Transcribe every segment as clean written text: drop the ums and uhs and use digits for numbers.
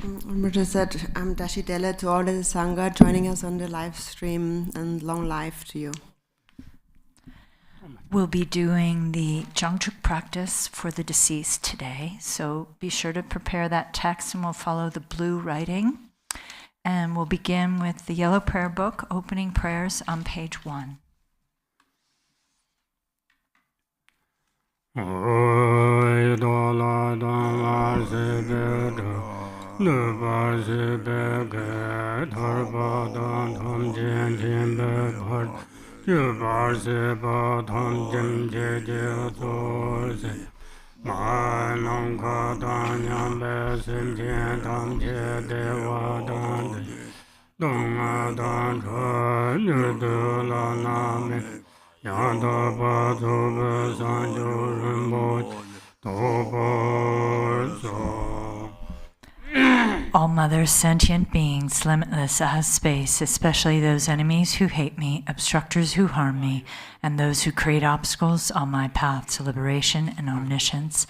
Rinpoche said, Dashi Dele to all the Sangha joining us on the live stream, and long life to you. We'll be doing the JangChok practice for the deceased today, so be sure to prepare that text and we'll follow the blue writing. And we'll begin with the yellow prayer book, opening prayers on page 1. All mothers, sentient beings, limitless as space, especially those enemies who hate me, obstructors who harm me, and those who create obstacles on my path to liberation and omniscience.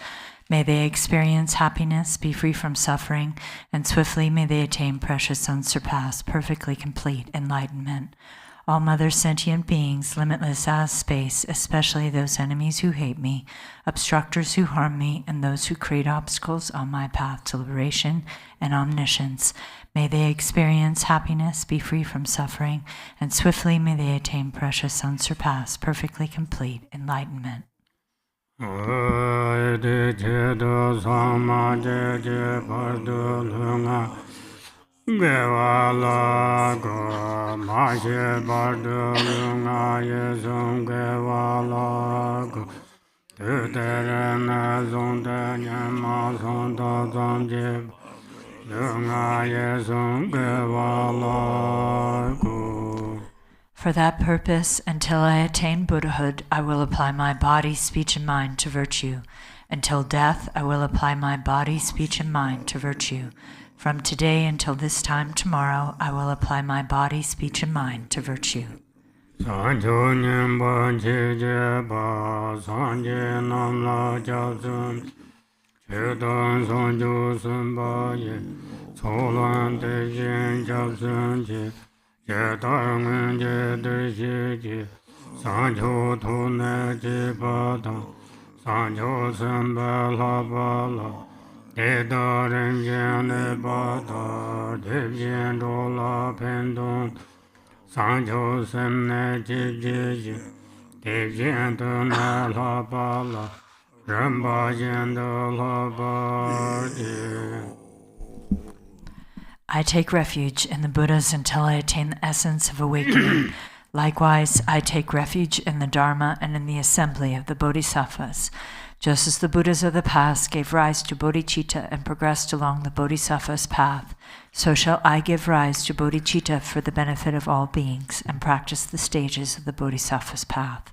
May they experience happiness, be free from suffering, and swiftly may they attain precious, unsurpassed, perfectly complete enlightenment. All mother sentient beings, limitless as space, especially those enemies who hate me, obstructors who harm me, and those who create obstacles on my path to liberation and omniscience. May they experience happiness, be free from suffering, and swiftly may they attain precious, unsurpassed, perfectly complete enlightenment. Gewala go mashe bardo lunga yesum gewala go tuterena zonda nyama zonda zamje lunga yesum gewala go. For that purpose, until I attain Buddhahood, I will apply my body, speech, and mind to virtue. Until death, I will apply my body, speech, and mind to virtue. From today until this time tomorrow, I will apply my body, speech, and mind to virtue. I take refuge in the Buddhas until I attain the essence of awakening. Likewise, I take refuge in the Dharma and in the assembly of the Bodhisattvas. Just as the Buddhas of the past gave rise to bodhicitta and progressed along the Bodhisattva's path, so shall I give rise to bodhicitta for the benefit of all beings and practice the stages of the Bodhisattva's path.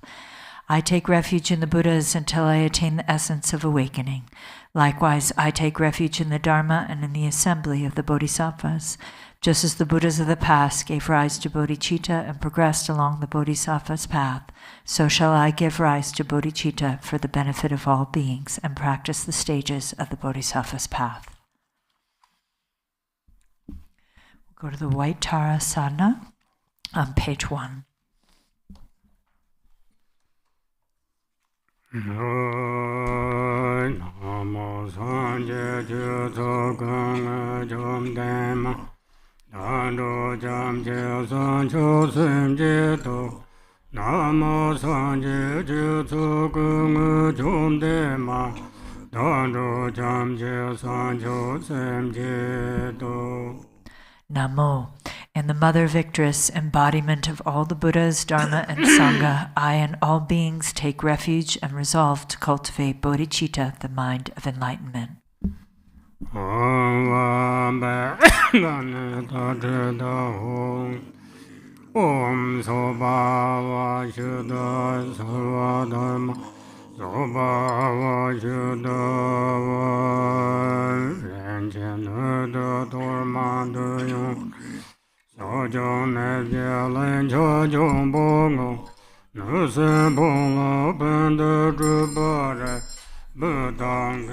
I take refuge in the Buddhas until I attain the essence of awakening. Likewise, I take refuge in the Dharma and in the assembly of the Bodhisattvas. Just as the Buddhas of the past gave rise to bodhicitta and progressed along the Bodhisattva's path, so shall I give rise to bodhicitta for the benefit of all beings and practice the stages of the Bodhisattva's path. We'll go to the White Tara Sadhana on page 1. Nando jam je san cho sem je to Namo san je je to gung jom de ma Nando jam je san cho sem je to. Namo. In the Mother Victress, embodiment of all the Buddhas, Dharma, and Sangha, I and all beings take refuge and resolve to cultivate bodhicitta, the mind of enlightenment. Om Sobhava Shuddha Sarva Dharma Sobhava Shuddha Renchen Dorma Yung Sojong Nebje Len Chojong Bongo no se bon la ben de jubare, budang.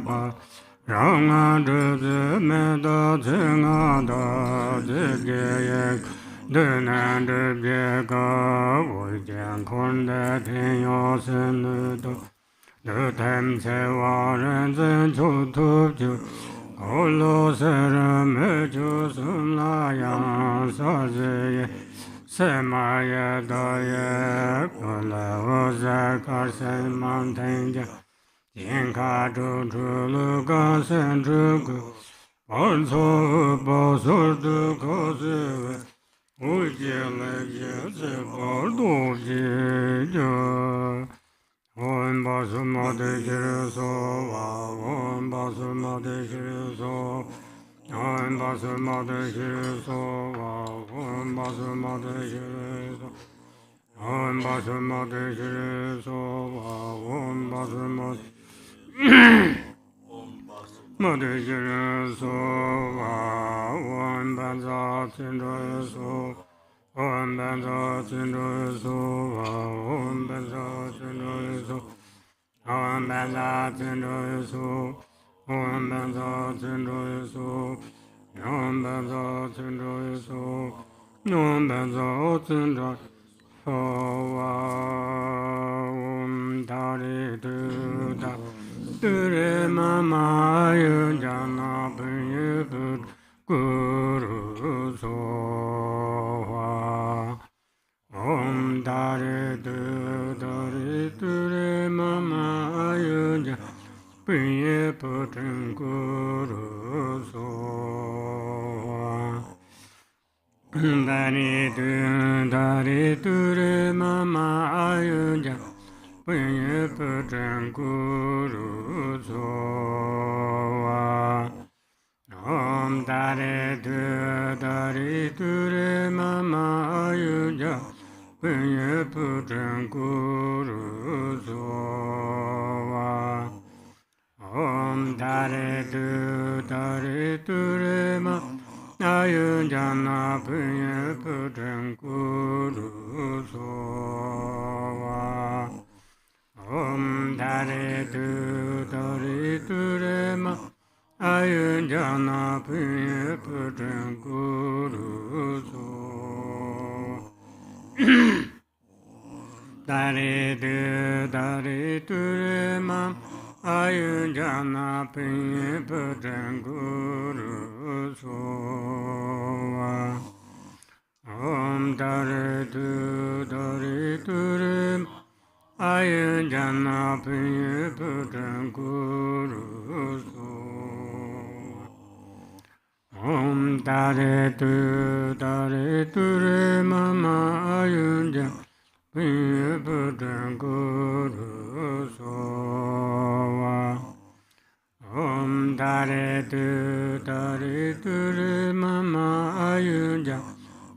pa ranga de me da zinga da de de na de ga wo jian kon de tian yo sen de de tem se wa ren zhen chu tu ju o lo se re me ju sun la yang sa zi ye se ma ye da ye ko la wo za ka se man ten ja yin ka zhu zhu lu ga sen zhu gu bon so bo su du ko zi we wu jie le jie zi bo du ji ju Om Basuma de Shiriso, Om Basuma de Shiriso, Om Basuma de Shiriso, Om Basuma de Shiriso, Om Basuma de Shiriso, Om Basuma de Shiriso, Om Banza Tindriso, Om Banza Tindriso, Om Banza Tindriso, Om Banza Tindriso, Om Banza Tindriso, Om Banza Tindriso, Om Banza Tindriso, Om Dari Duda, Dure Mama Yujana Puyut Guru Soha. Om Dari Dure Mama Yujana Puyut Guru Soha. Dari Dure Mama Ayuja Punya Putra Guru Soa Om Dari Dure Mama Ayuja Punya Putra Guru Soa Om Dari Dure Mama Ayujana Punya Putra Guru Soa Om Dari Dure Ma Ayujana Punya Putra Guru Soa Dari Dure Ma Ayujana Punya Putra Guru Soa Om Dari Dure Ayujana Punya Putra Guru Soa Om Dari Dure Mama Ayujana Punya Putra Guru Soa Om Dari Dure Mama Ayuja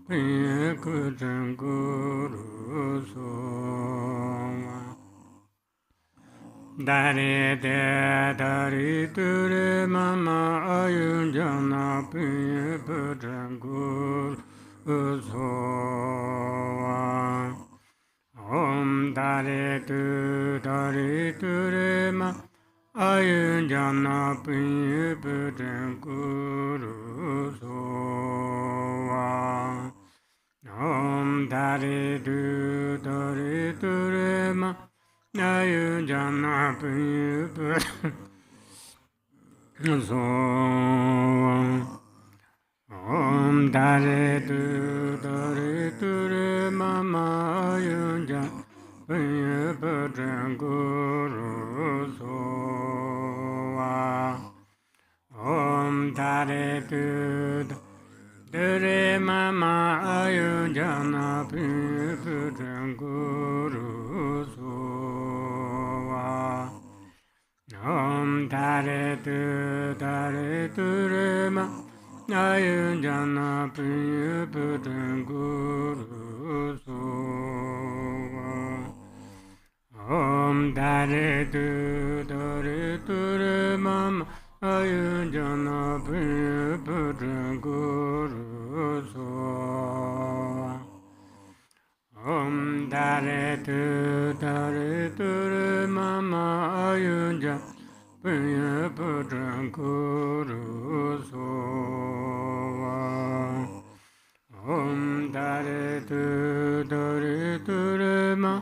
Punya Putra Guru Soa Dari Dure Mama Ayuja Punya Putra Guru Soa Om Dari Dure Ma Ayujana Punya Putra Guru Soa Om Dari Dure Ma Ayujana Punya Putra Soa Om Dari Dure Mama Ayujana Punya Putra Guru Soa Om Dari Dure Mama Ayujana Punya Putra Guru Soa Om Dari Dure Mama Ayujana Punya Putra Guru Soa Om Dari Dure Mama Ayujana Punya Putra Guru Soa Om Dari Dure Mama Ayujana Pinya Putran Kuru Sova Om Dare Tu Dare Turema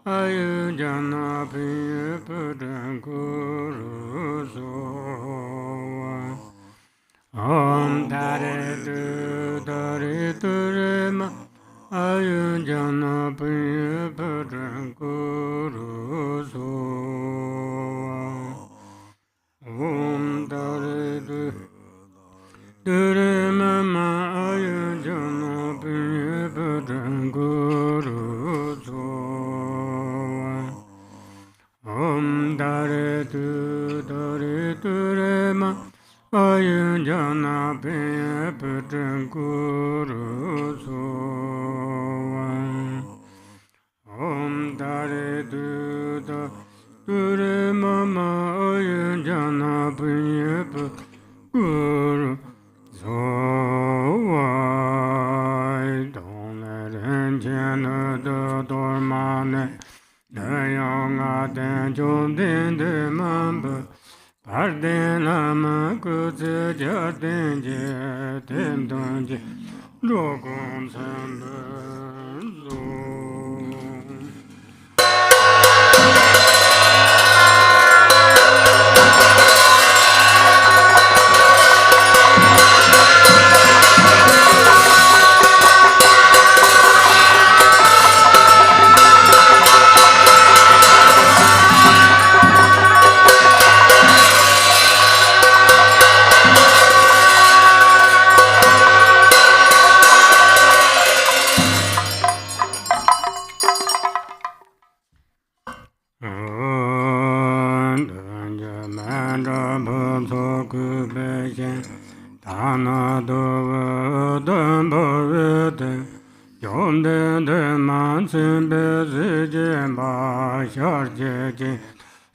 Ayujana Pinya Putran Kuru Sova Om Dare Tu Dare Turema Ayujana Pinya Putran Kuru Sova Om Dare Tu Dare Mama Ayujana Pinya Putran Kuru Sova Om Dare Tu Dare Turema Ayujana Pinya Putran Kuru Sova Om Dare Tu Dare Mama Ayujana Pinya Putran Kuru Sova Don't let him chant the dormant The young are then joined in the mamba Pardon Lama Kutsu Jatin Jatin Donji Rogon Sambanzo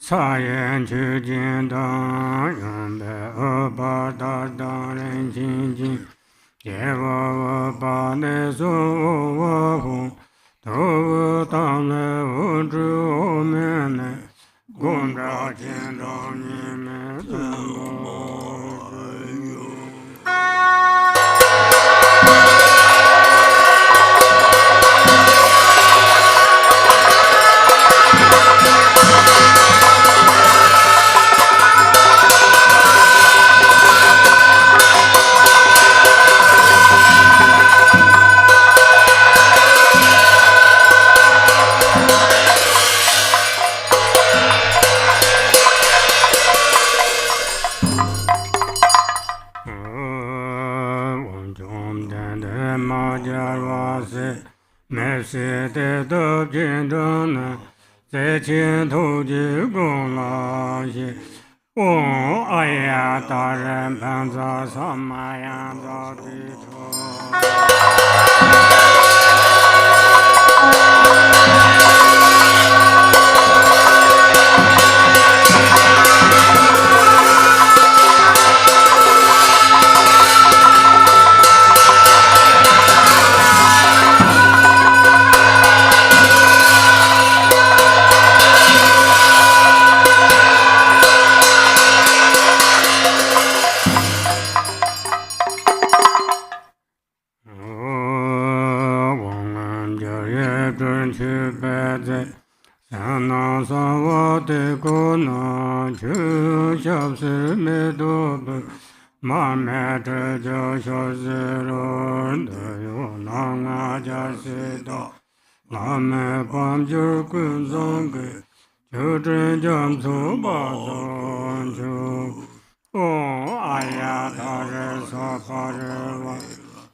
Sayan chu jin dang yun be ba da da ren jin jin ye wa ba ne so wa hu do dang le wu zhu me ne gong da jian dang ni me zhen bo Merci de Dobjin Dona, Zechin Toji Gula, Oh, Arya, Taran Panza, Samayan, Zatito. Lama Bamjur Kunzonge, Children Jam Suba Zonju, Oh, Arya Tare Sapareva,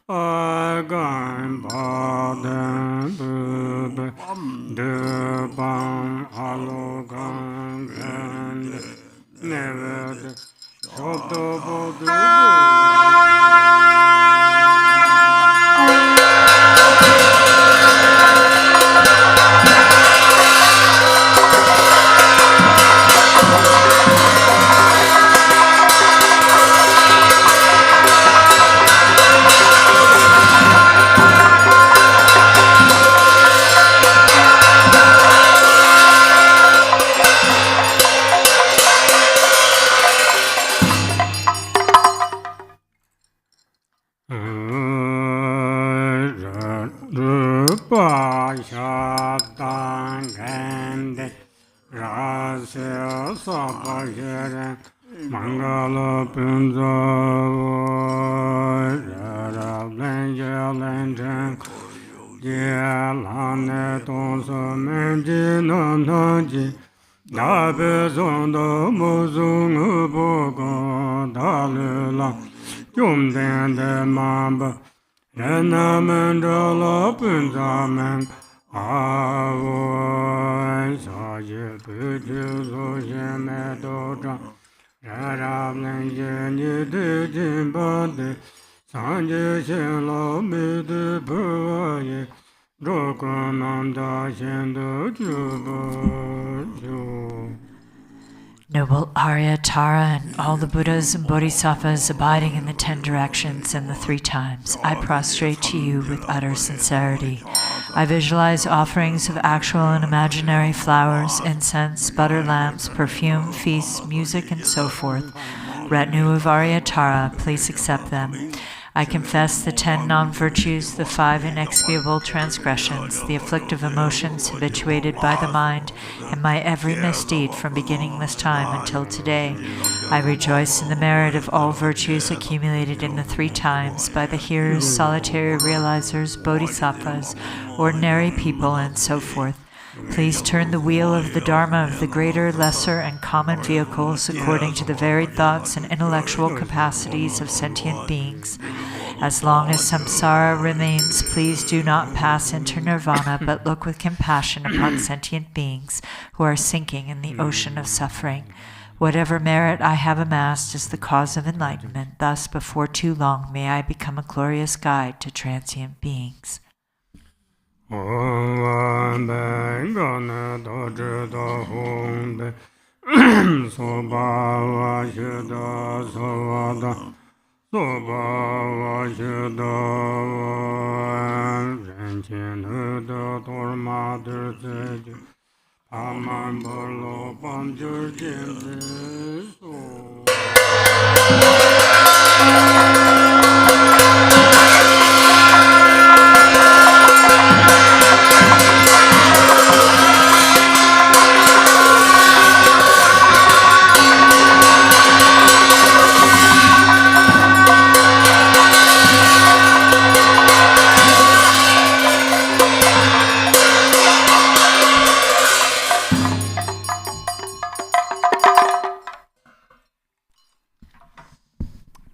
Agan Badan Bube, Dubam Alogan Grand, Never Shoto Bodu. Pashiren, Mangala Punza, Rara Lenja Lenjan, Lane Tonso Menji Nanji, Dabe Zondo Muzung Bogo, Dalula, Jumden de Mamba, Rena Mendala Punzamen, Avoy Saji Puju Zoshe Medoja, Rara Lenja Nidin Bade, Sanje Shelo Mid Puaye, Rokonanda Shendo Jubo. Noble Arya, Tara, and all the Buddhas and Bodhisattvas abiding in the 10 directions and the 3 times, I prostrate to you with utter sincerity. I visualize offerings of actual and imaginary flowers, incense, butter lamps, perfume, feasts, music, and so forth. Retinue of Arya Tara, please accept them. I confess the 10 non-virtues, the 5 inexpiable transgressions, the afflictive emotions habituated by the mind, and my every misdeed from beginning this time until today. I rejoice in the merit of all virtues accumulated in the 3 times by the hearers, solitary realizers, bodhisattvas, ordinary people, and so forth. Please turn the wheel of the Dharma of the greater, lesser, and common vehicles according to the varied thoughts and intellectual capacities of sentient beings. As long as samsara remains, please do not pass into nirvana, but look with compassion upon sentient beings who are sinking in the ocean of suffering. Whatever merit I have amassed is the cause of enlightenment. Thus, before too long, may I become a glorious guide to transient beings. Om Bengana Dojda Hong Soba Vashida Sovada Soba Vashida Renchin Huda Torma Durseju Aman Bolo Panjur Jim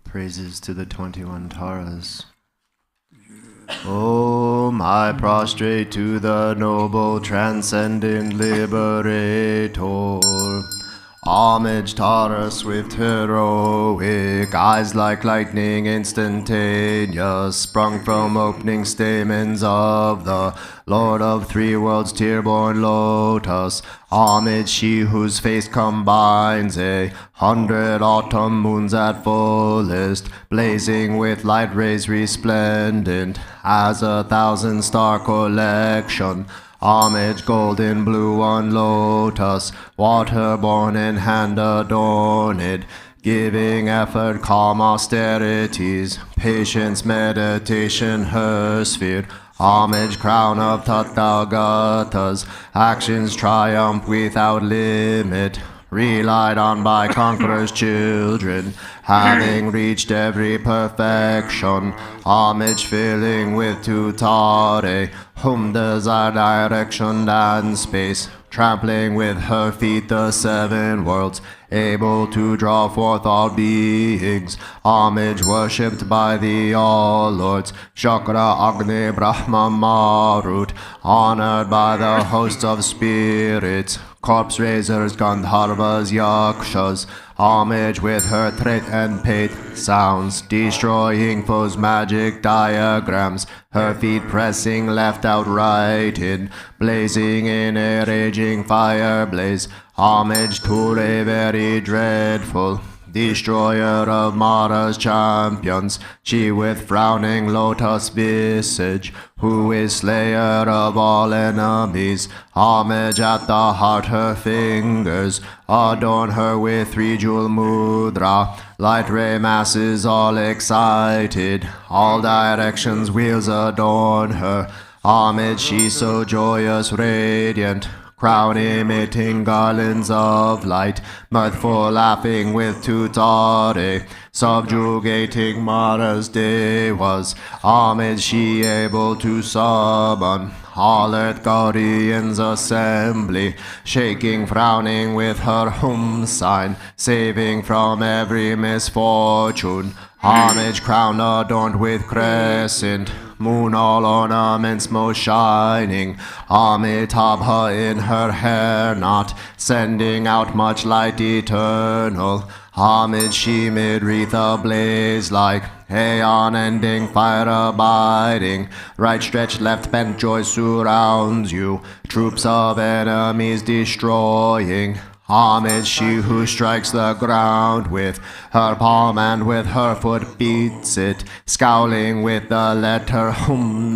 Praises to the 21 Taras. Om, I prostrate to the noble transcendent liberator. Homage, Tara, swift heroic, eyes like lightning instantaneous, sprung from opening stamens of the Lord of 3 worlds, tear-born lotus. Homage, she whose face combines 100 autumn moons at fullest, blazing with light rays resplendent as 1,000 star collection. Homage, golden blue on lotus, water-born and hand-adorned, giving effort, calm austerities, patience, meditation, her sphere. Homage, crown of Tathagatas, actions triumph without limit, relied on by conquerors' children, having reached every perfection. Homage, filling with tutare, whom desire direction and space, trampling with her feet the 7 worlds, able to draw forth all beings. Homage, worshipped by the All-Lords, Chakra, Agni, Brahma, Marut, honored by the host of spirits, corpse raisers, Gandharvas, Yakshas. Homage with her threat and pate sounds, destroying foes' magic diagrams, her feet pressing left out right in, blazing in a raging fire blaze. Homage to a very dreadful destroyer of Mara's champions, she with frowning lotus visage, who is slayer of all enemies. Homage at the heart, her fingers adorn her with 3-jewel mudra, light ray masses all excited, all directions wheels adorn her. Homage, she so joyous, radiant, crown emitting garlands of light, mirthful laughing with tutare, subjugating Mara's devas, homage she able to summon, all earth guardians assembly, shaking, frowning with her sign, saving from every misfortune, homage crown adorned with crescent, moon all ornaments most shining, Amitabha in her hair knot, sending out much light eternal, homage she mid wreath ablaze like aeon ending fire abiding, right stretched left bent joy surrounds you, troops of enemies destroying, homage she who strikes the ground with her palm and with her foot beats it, scowling with the letter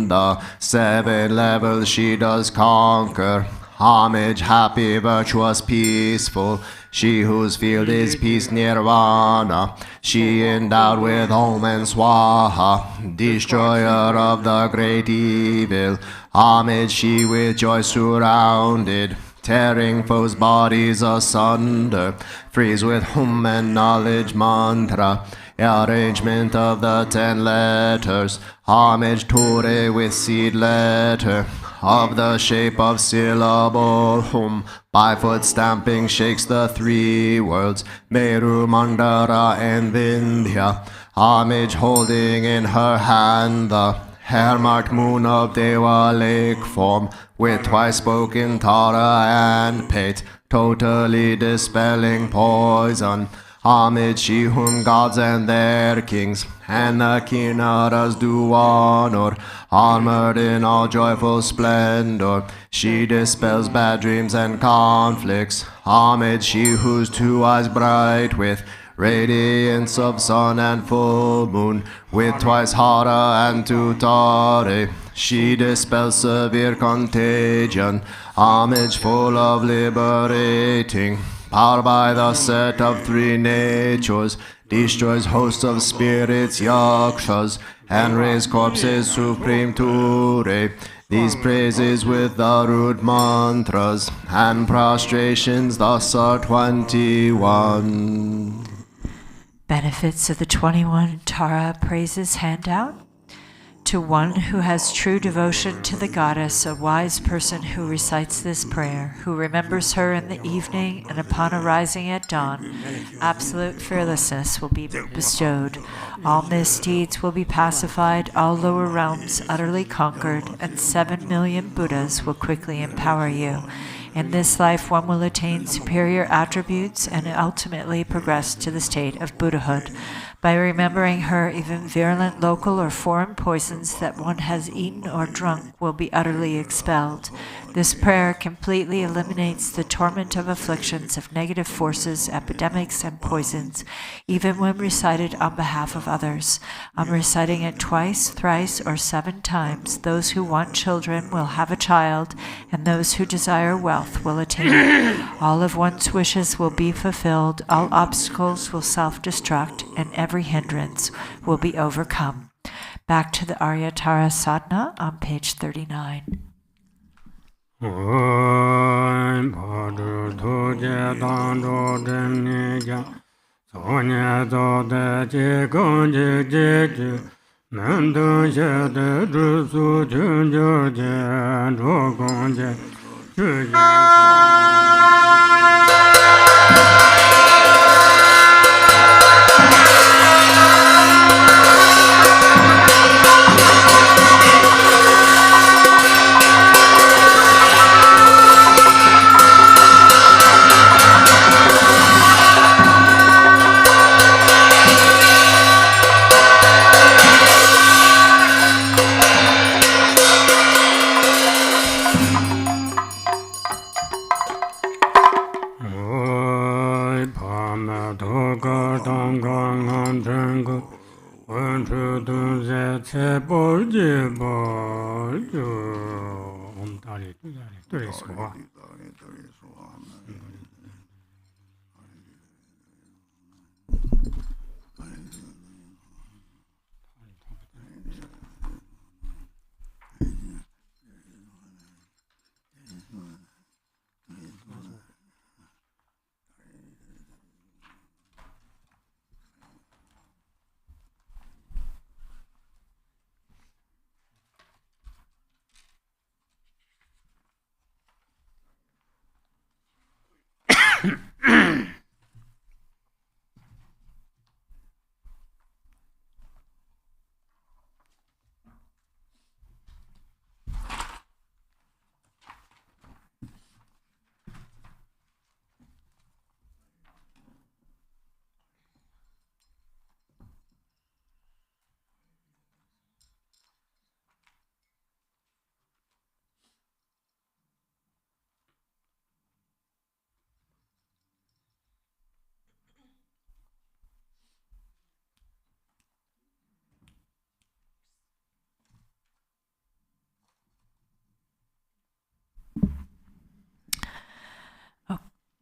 the 7 levels she does conquer, homage happy, virtuous, peaceful, she whose field is peace nirvana, she endowed with Om and Swaha, destroyer of the great evil, homage she with joy surrounded, tearing foes' bodies asunder, freeze with hum and knowledge mantra, arrangement of the 10 letters, homage Ture with seed letter, of the shape of syllable hum, by foot stamping shakes the 3 worlds, Meru, Mandara and Vindhya, homage holding in her hand the hair-marked moon of Deva lake form, with twice spoken Tara and Pate, totally dispelling poison, homage she whom gods and their kings and the Kinnaras do honor, armored in all joyful splendor, she dispels bad dreams and conflicts, homage she whose 2 eyes bright with radiance of sun and full moon, with twice Hara and Tutare, she dispels severe contagion, homage full of liberating, power by the set of 3 natures, destroys hosts of spirits, yakshas, and raise corpses supreme Ture. These praises with the rude mantras and prostrations thus are 21. Benefits of the 21 Tara praises handout. To one who has true devotion to the goddess, a wise person who recites this prayer, who remembers her in the evening and upon arising at dawn, absolute fearlessness will be bestowed. All misdeeds will be pacified, all lower realms utterly conquered, and 7 million Buddhas will quickly empower you. In this life, one will attain superior attributes and ultimately progress to the state of Buddhahood. By remembering her, even virulent local or foreign poisons that one has eaten or drunk will be utterly expelled. This prayer completely eliminates the torment of afflictions of negative forces, epidemics, and poisons, even when recited on behalf of others. On reciting it twice, thrice, or 7 times, those who want children will have a child, and those who desire wealth will attain it. All of one's wishes will be fulfilled, all obstacles will self-destruct, and every hindrance will be overcome. Back to the Arya Tara Sadhana on page 39. Om Bhadu Dhuje Dando Demnija Sonya Zode Jigonji Jiju Mendo Shede Drusu Junjurje Drogonje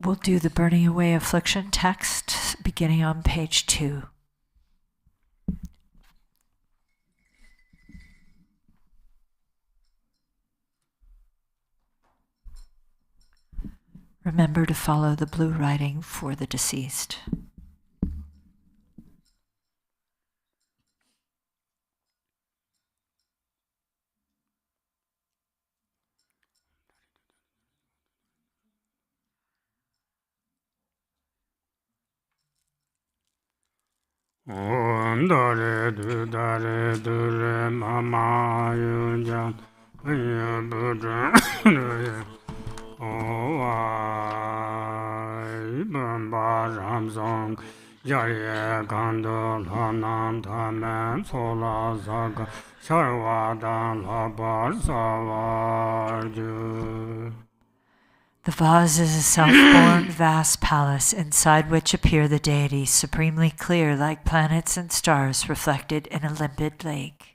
We'll do the burning away affliction text beginning on page 2. Remember to follow the blue writing for the deceased. Om dare du re mama yun jan ya budra o ai ban ba ram song ya ye kan do la nam ta men so la sa ga sarwa dan la ba sa wa ju. The vase is a self-born vast palace inside which appear the deities, supremely clear like planets and stars reflected in a limpid lake.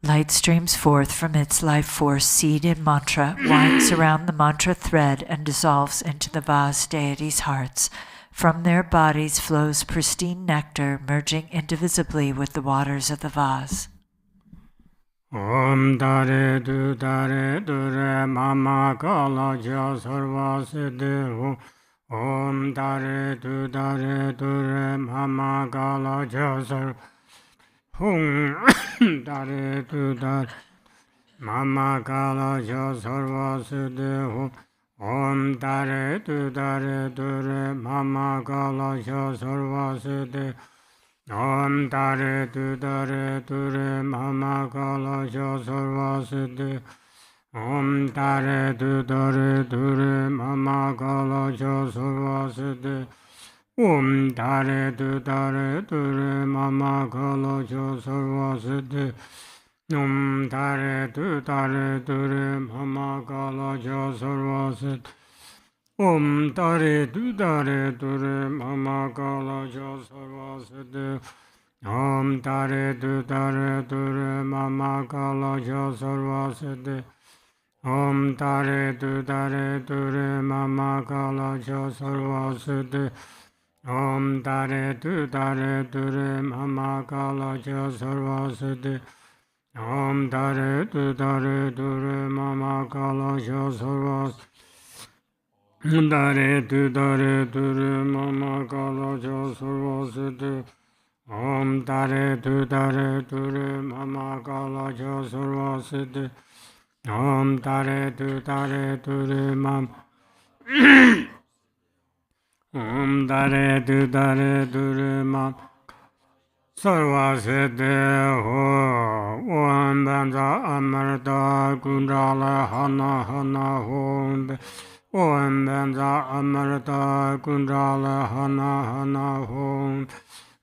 Light streams forth from its life force, seed in mantra, winds around the mantra thread and dissolves into the vase deities' hearts. From their bodies flows pristine nectar, merging indivisibly with the waters of the vase. Om dare du re mama kala ja sarva siddhi. Om dare du re mama kala ja sarva. Om dare du mama kala ja sarva siddhi. Om dare du re mama kala ja sarva siddhi. Om dare du re mama kala ja sarva siddhi. Om dare du re mama kala ja sarva siddhi. Om dare du re mama kala ja sarva siddhi. Om dare du re mama kala ja sarva siddhi. Om dare du re mama kala ja sarva siddhi. Om dare du re mama kala ja sarva siddhi. Om dare du re mama kala ja sarva siddhi. Om dare du re mama kala ja sarva siddhi. Om dare du re mama kala ja sarva siddhi. Dare du re mama kala ja sarva siddhi. Om dare du re mama kala ja sarva siddhi. Om dare du re mama. Om dare du re mama sarva siddhi ho. Om banza amarta kundala hana hana ho. Om banza amarta kundala hana hana ho.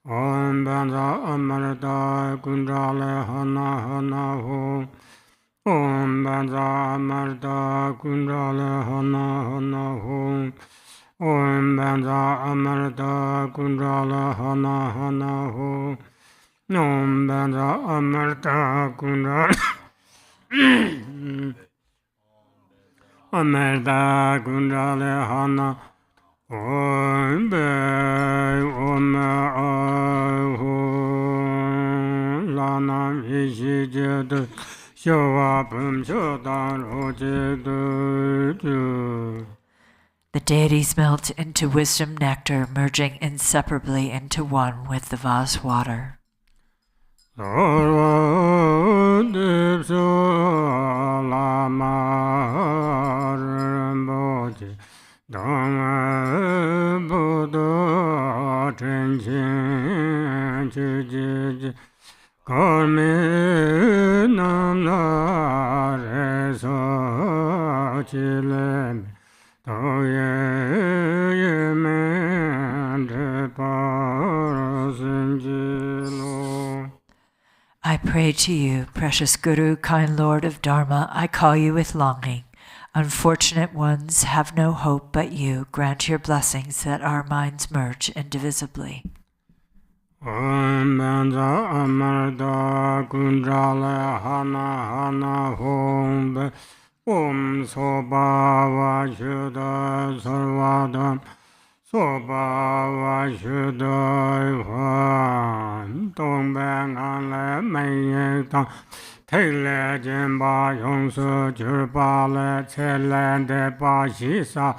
Om banza amarta kundala hana hana ho. Om banza amarta kundala hana hana ho. Om banza amarta kundala hana hana ho. Om banza amarta kundala amarta kundala hana. Om be om aho lana vishijed shavapam chodan rojed. The deities melt into wisdom nectar, merging inseparably into one with the vase water. Lama Rinpoche Dhamma Buddha Tenzin Chiji Karmi Namla Resa Chilem Toye Yemen Parasinjilo. I pray to you, precious Guru, kind Lord of Dharma, I call you with longing. Unfortunate ones have no hope but you. Grant your blessings that our minds merge indivisibly. Om Benza Amarda Kunjala Hana Hana Hom Om Soba Vashuddha Sarvadam Soba Vashuddha Van Dong Bang An Le Mei Tang Take Le Jin Ba Yong Su Jur Ba Le Ce Le De Ba Xi Sa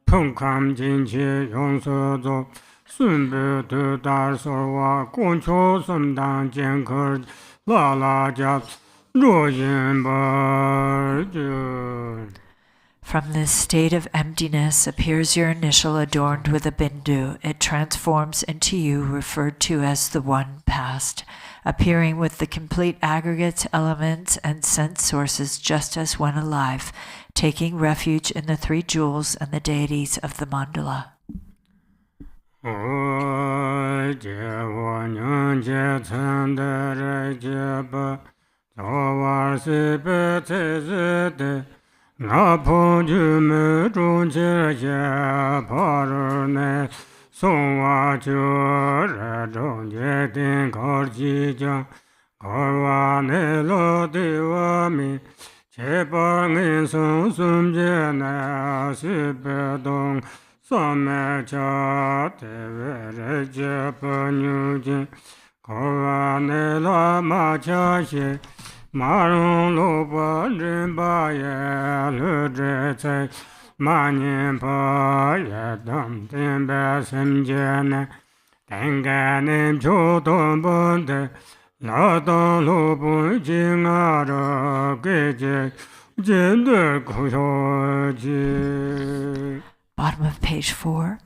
Pung Kam Jin Qi Yong Su Zo Sun Bu Tu Dar Sorwa Gong Qiu Sum Dang Jian Ke La La Jia Ruo Yin Ba Ju. From this state of emptiness appears your initial adorned with a bindu. It transforms into you, referred to as the One Past, appearing with the complete aggregates, elements, and sense sources just as when alive, taking refuge in the three jewels and the deities of the mandala. Na po ju me zhong jie xie pa ru ne song wa ju re zhong jie din kor ji jiang kor wa ne lo di wa mi che pa ngin song sum jie ne si pe dong sa me cha te we re jie pa nyu jin kor wa ne la ma cha xie Ma rong lo pa rin pa ye lu zhe cai ma nian pa ye dam tin pe sim jie ne ten ge nim chu don pun de la dong lu pun jing a zhe ge jie jin de ku xiao ji. Bottom of page 4.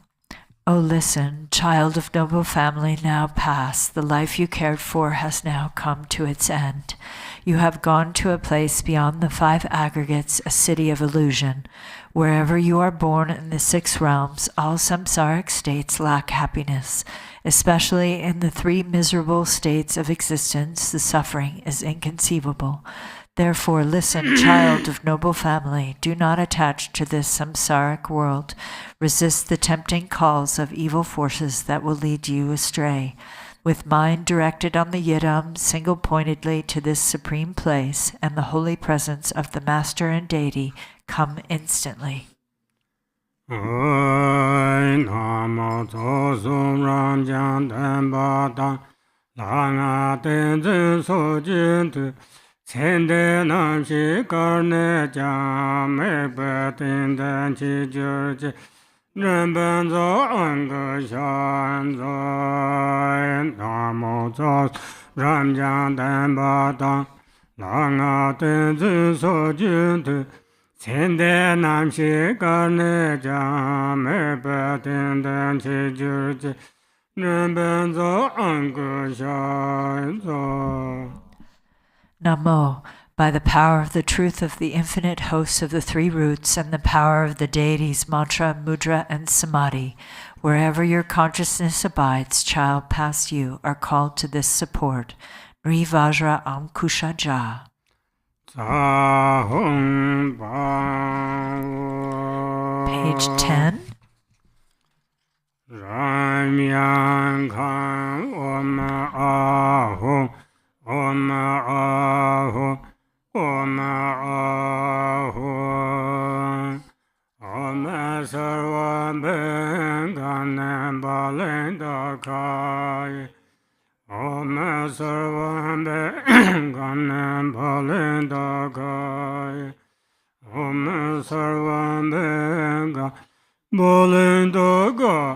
Oh, listen, child of noble family, now past. The life you cared for has now come to its end. You have gone to a place beyond the 5 aggregates, a city of illusion. Wherever you are born in the 6 realms, all samsaric states lack happiness. Especially in the 3 miserable states of existence, the suffering is inconceivable. Therefore, listen, child of noble family, do not attach to this samsaric world. Resist the tempting calls of evil forces that will lead you astray. With mind directed on the Yidam, single-pointedly to this supreme place, and the holy presence of the Master and Deity, come instantly. Namo Tsosum Ram Jang Tenpa Tang Langa Tenzin So Jin Tu Tsende Nam Shi Kar Ne Jang Me Pe Tin Den Chi Jur Chi Ren Ben Zo An Ge Shan Zoi Namo Tsosum Ram Jang Tenpa Tang Langa Tenzin So Jin Tu Tsende Nam Shi Kar Ne Jang Me Pe Tin Den Chi Jur Chi Ren Ben Zo An Ge Shan Zoi. Namo, by the power of the truth of the infinite hosts of the 3 roots and the power of the deities mantra, mudra, and samadhi, wherever your consciousness abides, child past you are called to this support. Nri Vajra Amkusha Ja. Page 10. Ram Yang Kang Om Aho Om Aho Om Aho Om Sarva Benganem Balenda Kai Om Sarva Benganem Balenda Kai Om Sarva Benganem Balenda Kai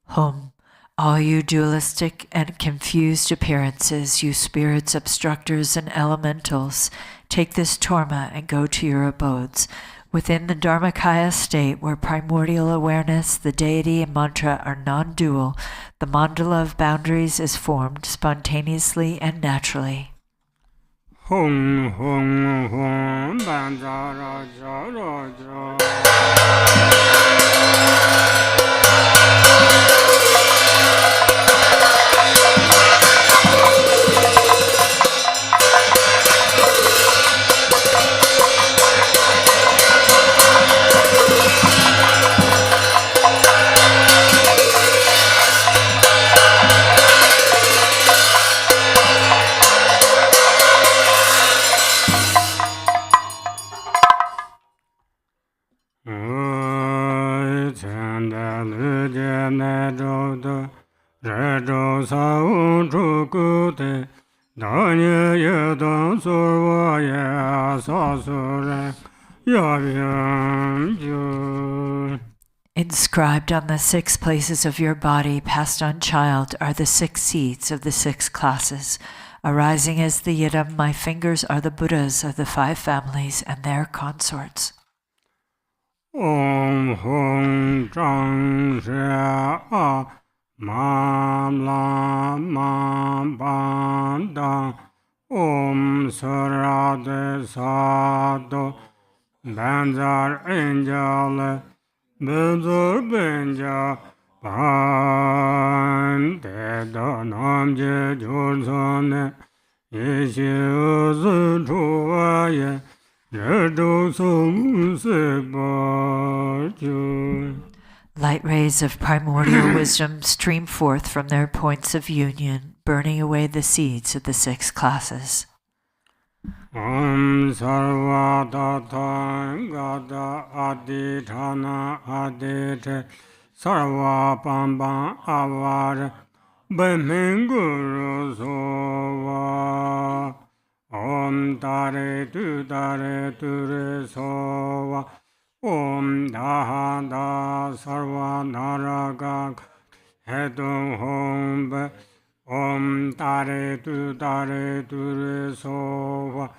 Hum. All you dualistic and confused appearances, you spirits, obstructors, and elementals, take this torma and go to your abodes. Within the Dharmakaya state, where primordial awareness, the deity, and mantra are non-dual, the mandala of boundaries is formed spontaneously and naturally. Hong Hong Hong Banza Raja Raja. Inscribed on the 6 places of your body, passed on child, are the 6 seeds of the 6 classes. Arising as the yidam, my fingers are the Buddhas of the 5 families and their consorts. Om Hong Zhang Xia Mam Lam Mam Ban Dang Om Sarade Sado Banzar Angel Banzar Benja Ban Dedo Nam Je Jorsone Ishi Uzu Chuaye Light rays of primordial wisdom stream forth from their points of union, burning away the seeds of the 6 classes. Om Sarva Gada Aditana Adite Sarva Pamba Avar Bhiminguru Sova Om Tare Ture Sova Om Daha Sarva Naraga Hedum Hom Om Tare Ture Sova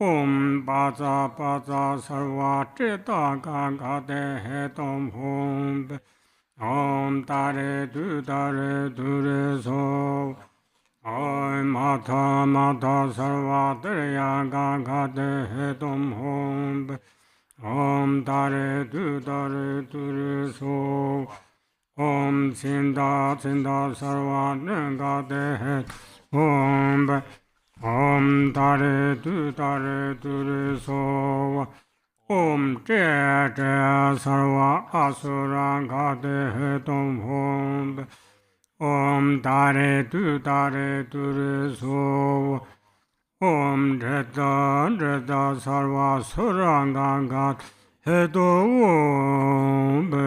Om Baza Sarva Chita Gagade Hedum Hom Om Tare Ture Sova Om Mata Sarva Triya Gagade Hedum Hom Om Tare So Om Sinda Sarva Gagade Hedum Om Tare So Om Jaya Sarva Asura Gagade Hedum Hom Om Tare So Om Jeta Sarva Suranga Gat Hedom Be.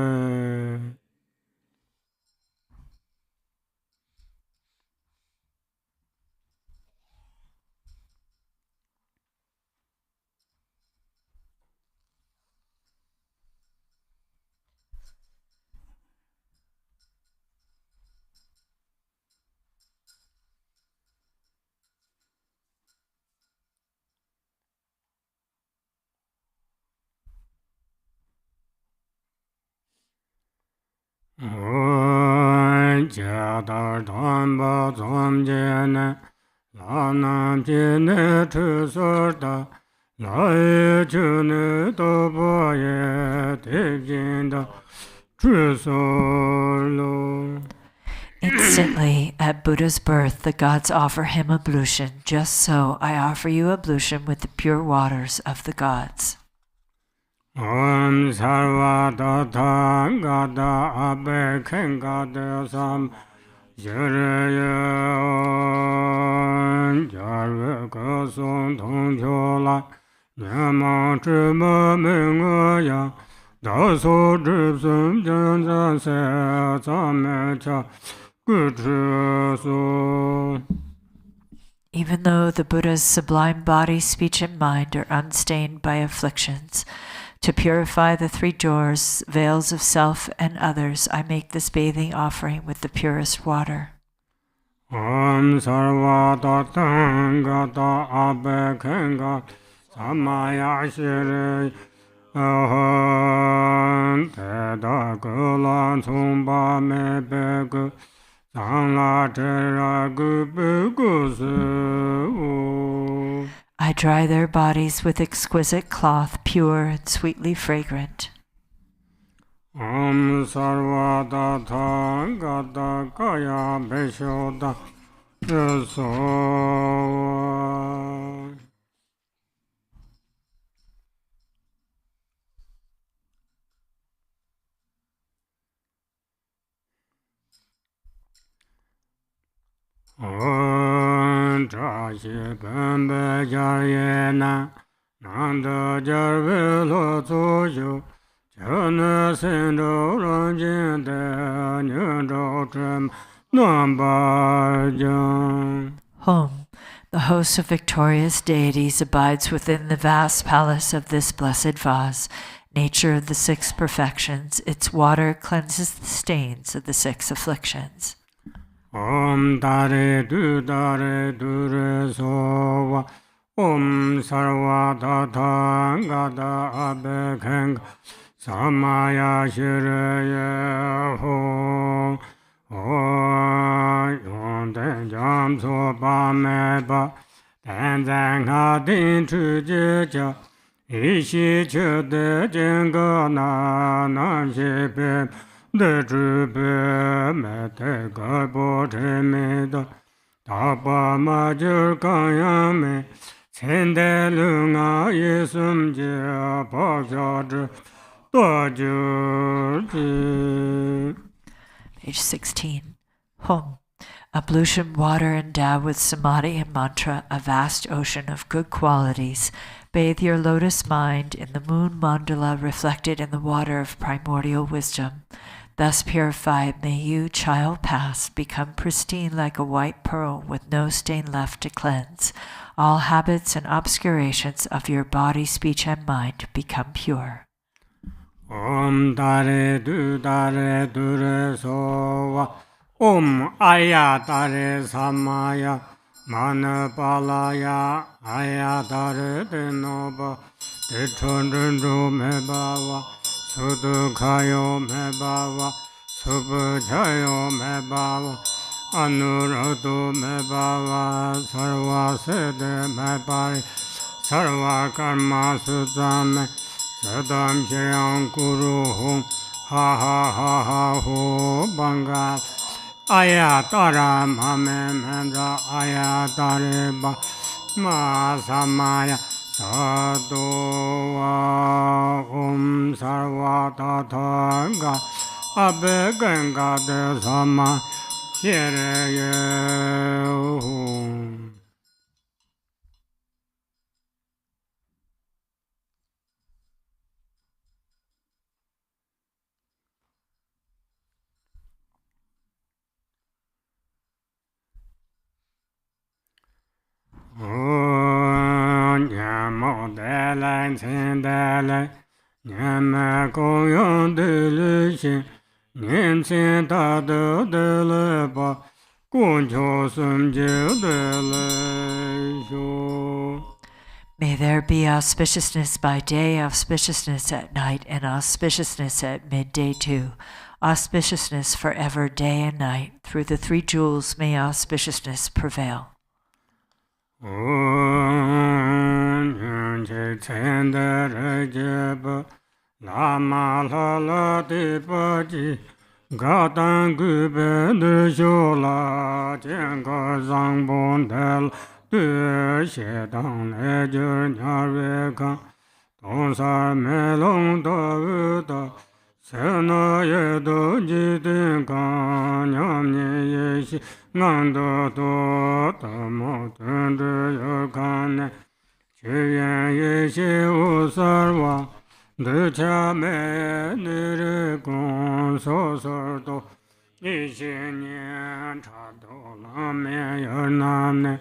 Jadar Dhamba Dzamjene Lanam Jene Trusorda Lae June Doboye Tejinda Trusolo. Instantly, at Buddha's birth, the gods offer him ablution. Just so, I offer you ablution with the pure waters of the gods. Om Sarva Tata Gada Abe Kengade Sam Jirayon Jarve Kosong Tong Chola Nyama Chima Mingaya Daso Dripsum Jansan Se Zamecha Gutruso. Even though the Buddha's sublime body, speech, and mind are unstained by afflictions, to purify the 3 doors, veils of self and others, I make this bathing offering with the purest water. Om Sarva Tatangata Abe Kenga Samaya Shiri ahon teda gulan tsumba me begu sangla tera gubu su. I dry their bodies with exquisite cloth, pure and sweetly fragrant. Om sarva datha gata kaya beshoda yaso. Om trashi pembe jaryena nanda jarve lo tsuyo chana sendo ranjin de nyendo trem nambajan. Home, the host of victorious deities, abides within the vast palace of this blessed vase, nature of the six perfections. Its water cleanses the stains of the six afflictions. Om Dare Dure Sova Om Sarva Tata Gata Abekeng Samaya Shiraya Ho Om Den Jam Sopa Meba Tenzin Ha Din Chu Jia Ishi Chu De Jinga Na Nam Shi Pim de zhube me te ga bo che me da da ba ma jur ka ya me chen de lu nga ye sum je ba ja zhe da ju ji. Page 16. Home, ablution water endowed with samadhi and mantra, a vast ocean of good qualities. Bathe your lotus mind in the moon mandala reflected in the water of primordial wisdom. Thus purified, may you, child past, become pristine like a white pearl with no stain left to cleanse. All habits and obscurations of your body, speech, and mind become pure. Om Dare Dure Sova Om Arya Dare Samaya Manapalaya Arya Dare Denoba Dechondru Mebawa Sudu Kayo Mebawa Subu Chayo Mebawa Anuradu Mebawa Sarva Sede Mebari Sarva Karma Sudame Sadam Shirang Guru Hum Ha Ha Ha Ha Hu Banga Aya Tara Mame Mendra Aya Tariba Ma Samaya Sadhu Om Sarva Tatanga Abe Ganga De Sama Shireye Hum. Nyamo de lai chen de lai nyama gong yong de lu xin nian chen da de le ba gong qiu sun jie de le xiu. May there be auspiciousness by day, auspiciousness at night, and auspiciousness at midday too. Auspiciousness forever, day and night. Through the three jewels may auspiciousness prevail. Om che chen de re je ba Lama la la de ba ji ga dan gu be de xiu la jian ge zang bon de de xie dang le je nya re kan dong sa me long da wu da se na ye do ji de kan nyam ni ye xi ngang do do da mo den de ye kan ne che yan ye xi wu sar wa de cha me ne re gong so so do yi xie nian cha do la me ye nam ne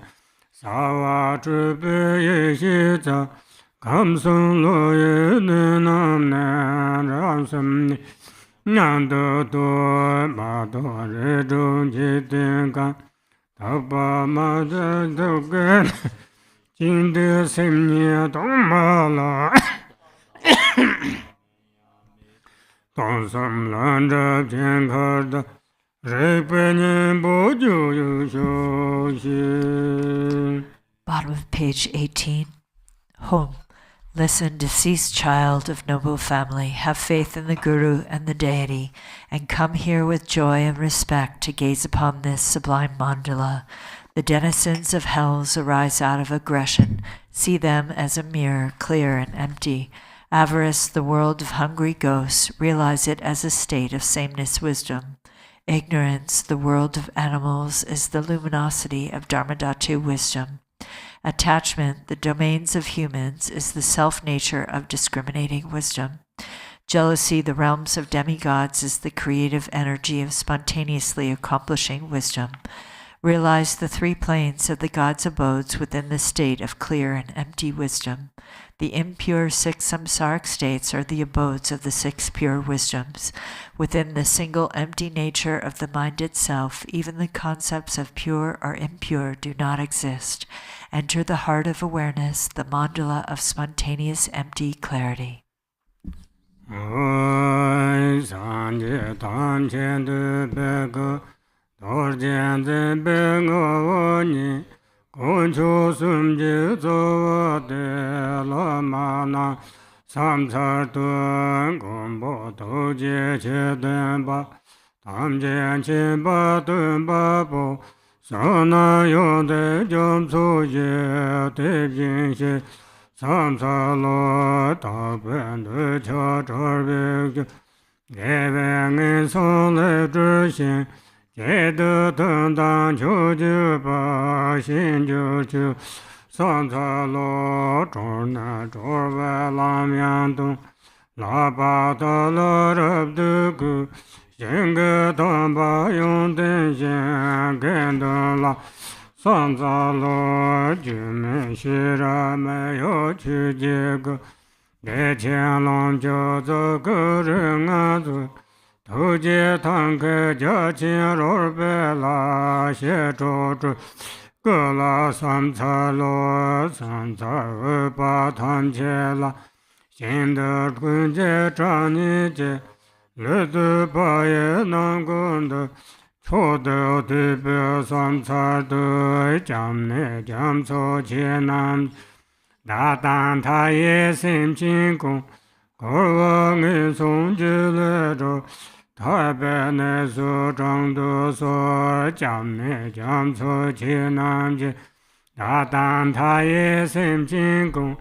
sa wa zhi be ye xi za kam sung lo ye ne nam ne ran sem ni Nyang do do ma do re zhong ji den gang da ba ma de do gen jing de sem nie dong ma la 当什乱着片刻的，谁被你不就有休息？ Bottom of page 18. Home. Listen, deceased child of noble family, have faith in the Guru and the deity, and come here with joy and respect to gaze upon this sublime mandala. The denizens of hells arise out of aggression. See them as a mirror, clear and empty. Avarice, the world of hungry ghosts, realize it as a state of sameness wisdom. Ignorance, the world of animals, is the luminosity of Dharmadhatu wisdom. Attachment, the domains of humans, is the self-nature of discriminating wisdom. Jealousy, the realms of demigods, is the creative energy of spontaneously accomplishing wisdom. Realize the three planes of the gods' abodes within the state of clear and empty wisdom. The impure six samsaric states are the abodes of the six pure wisdoms. Within the single empty nature of the mind itself, even the concepts of pure or impure do not exist. Enter the heart of awareness, the mandala of spontaneous empty clarity. Sana yonde jom soye te binshi samsalo taben de cha charbe gebe ngen son le zhishin ge de teng dan qiu ji ba xin jiu qiu samsalo zhong na zhong wei lam yang dong la ba da le rab de gu 心个当把用den心跟的啦，上扎罗居民虽然没有去结果，给天龙就这个人啊子，头接堂客家亲肉白啦些着着，个啦三叉罗三叉二八堂前啦，新的春节长年节。 le de pa ye nang gon de cho de de be san cha de jam ne jam so che nam da dan ta ye sim chin gong ko wa nge song ji le zhou ta be ne su zhang de so jam ne jam so che nam ji da dan ta ye sim chin gong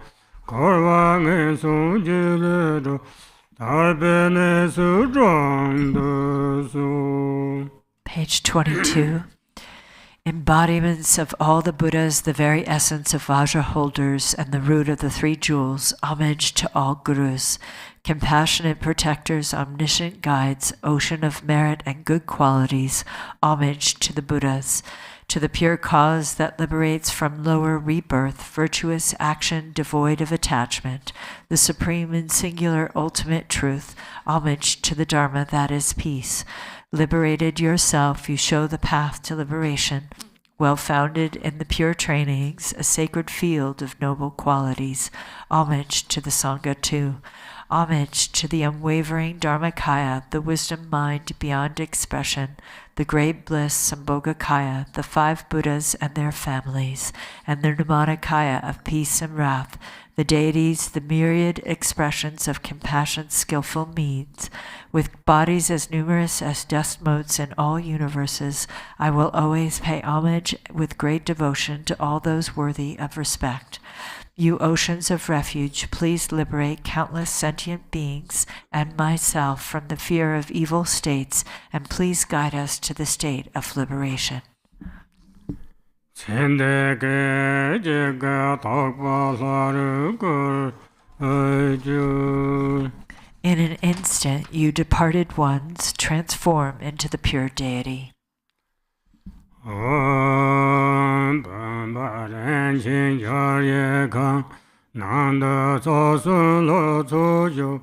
ko wa nge song ji le zhou 他本来是装的书。 Page 22. Embodiments of all the Buddhas, the very essence of Vajra holders, and the root of the three jewels, homage to all Gurus, compassionate protectors, omniscient guides, ocean of merit and good qualities, homage to the Buddhas. To the pure cause that liberates from lower rebirth, virtuous action devoid of attachment, the supreme and singular ultimate truth, homage to the Dharma that is peace. Liberated yourself, you show the path to liberation. Well-founded in the pure trainings, a sacred field of noble qualities, homage to the Sangha too. Homage to the unwavering Dharmakaya, the wisdom mind beyond expression, the great bliss Sambhogakaya, the five Buddhas and their families, and the Nirmanakaya of peace and wrath, the deities, the myriad expressions of compassion's skillful means. With bodies as numerous as dust motes in all universes, I will always pay homage with great devotion to all those worthy of respect. You oceans of refuge, please liberate countless sentient beings and myself from the fear of evil states, and please guide us to the state of liberation. In an instant, you departed ones transform into the pure deity. Om Bamba Ren Chin Yar Ye Kang Nanda So Sun Lo Tzu Yu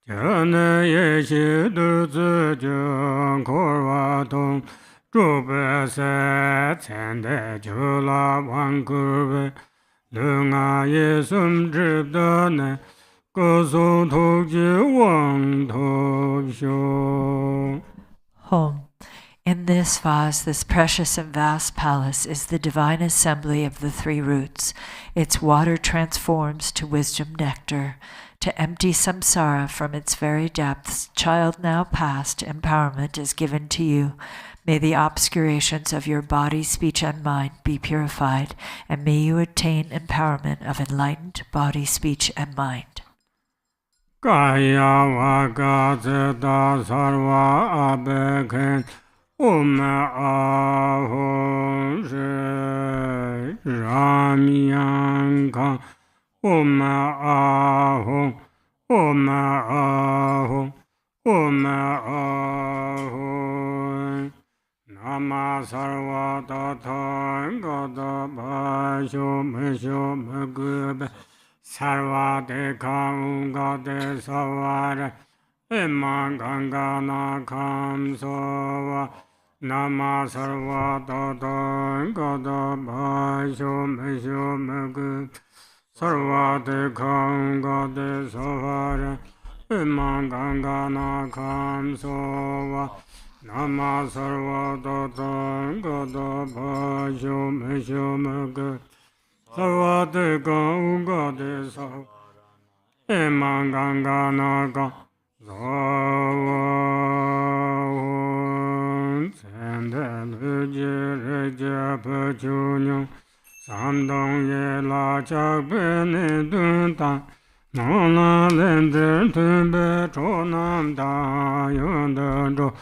Chen Ye Shi Du Zi Jung Kor Wa Tong Zhu Be Se Chen De Ju La Wang Kur Be Lu Nga Ye Sum Zhib De Ne 各松头及王头修。 Home. In this vase, this precious and vast palace, is the divine assembly of the three roots. Its water transforms to wisdom nectar. To empty samsara from its very depths, child now past, empowerment is given to you. May the obscurations of your body, speech, and mind be purified, and may you attain empowerment of enlightened body, speech, and mind. Kaya vakazeta sarva abekhen ahom she ramyanka ahom Nama sarva tathagata bhasho mesho magube sarva dekha ungate savara emangangana kam sova Nama sarva tathagata bhasho mesho magube sarva dekha ungate savara emangangana kam sova Nama sarva tathagata bhasho mesho magube sarva dekha ungate savara emangangana kam sova Reja Pachunyo Samdong Ye La Chak Bene Dunta Nona Lender Tumbe Chonam Da Yonda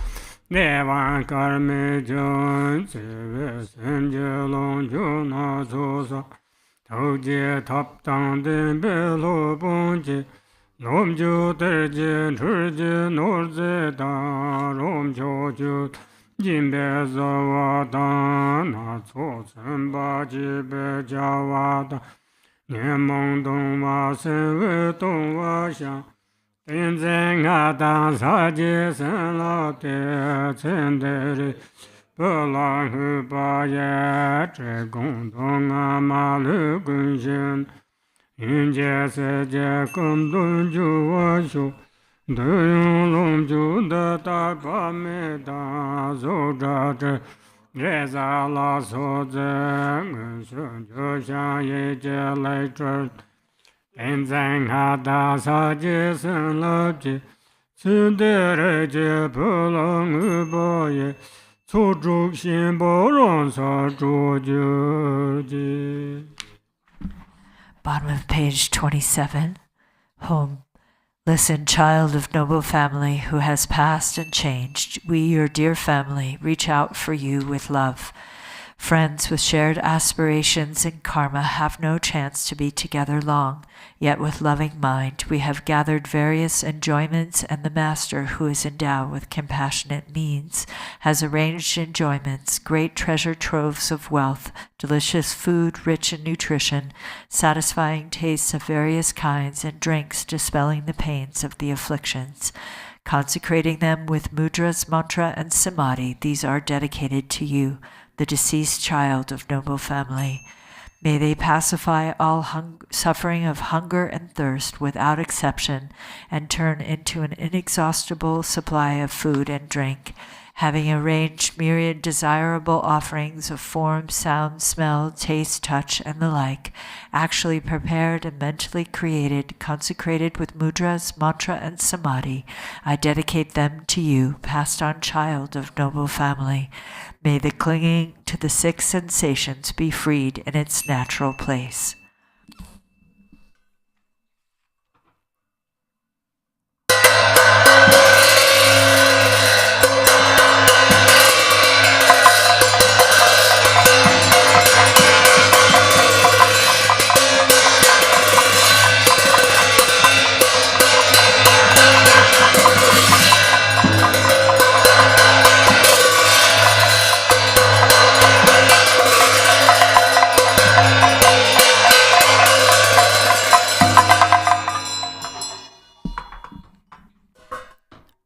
Devan Karme Jon Seve Senje Long Jona Sosa Tauje Tap Tang Den Belo Bonje Nom Ju Terje Churje Norze Da Rom Cho Ju Jimbe Zawada Na Tso Senpa Jibe Jawada Nyemong Dong Wa Senwe Dong Wa Xiang Tenzin Ada Saji Sen La Te Tsen De Ri Pelang Hu Ba Ye Che Gong Dong A Ma Lu Gun Xin Yin Jie Se Jie Kum Dun Ju Wa Xiu De Yong Long Ju De Da Ba Me Da Zhou Zha Zhe Re Za La So Zhe Ngen Shun Ju Xiang Ye Jie Lai Zhe Tenzin Ada Sa Ji Sen La Ji Ci De Re Jie Pelang Hu Ba Ye Cu Zhu Xin Bo Rong Sa Zhu Ju Ji. Bottom of page 27. Home. Listen, child of noble family who has passed and changed. We, your dear family, reach out for you with love. Friends with shared aspirations and karma have no chance to be together long, yet with loving mind we have gathered various enjoyments, and the Master, who is endowed with compassionate means, has arranged enjoyments, great treasure troves of wealth, delicious food rich in nutrition, satisfying tastes of various kinds, and drinks dispelling the pains of the afflictions. Consecrating them with mudras, mantra, and samadhi, these are dedicated to you, the deceased child of noble family. May they pacify all suffering of hunger and thirst without exception, and turn into an inexhaustible supply of food and drink, having arranged myriad desirable offerings of form, sound, smell, taste, touch, and the like, actually prepared and mentally created, consecrated with mudras, mantra, and samadhi. I dedicate them to you, passed on child of noble family. May the clinging to the six sensations be freed in its natural place.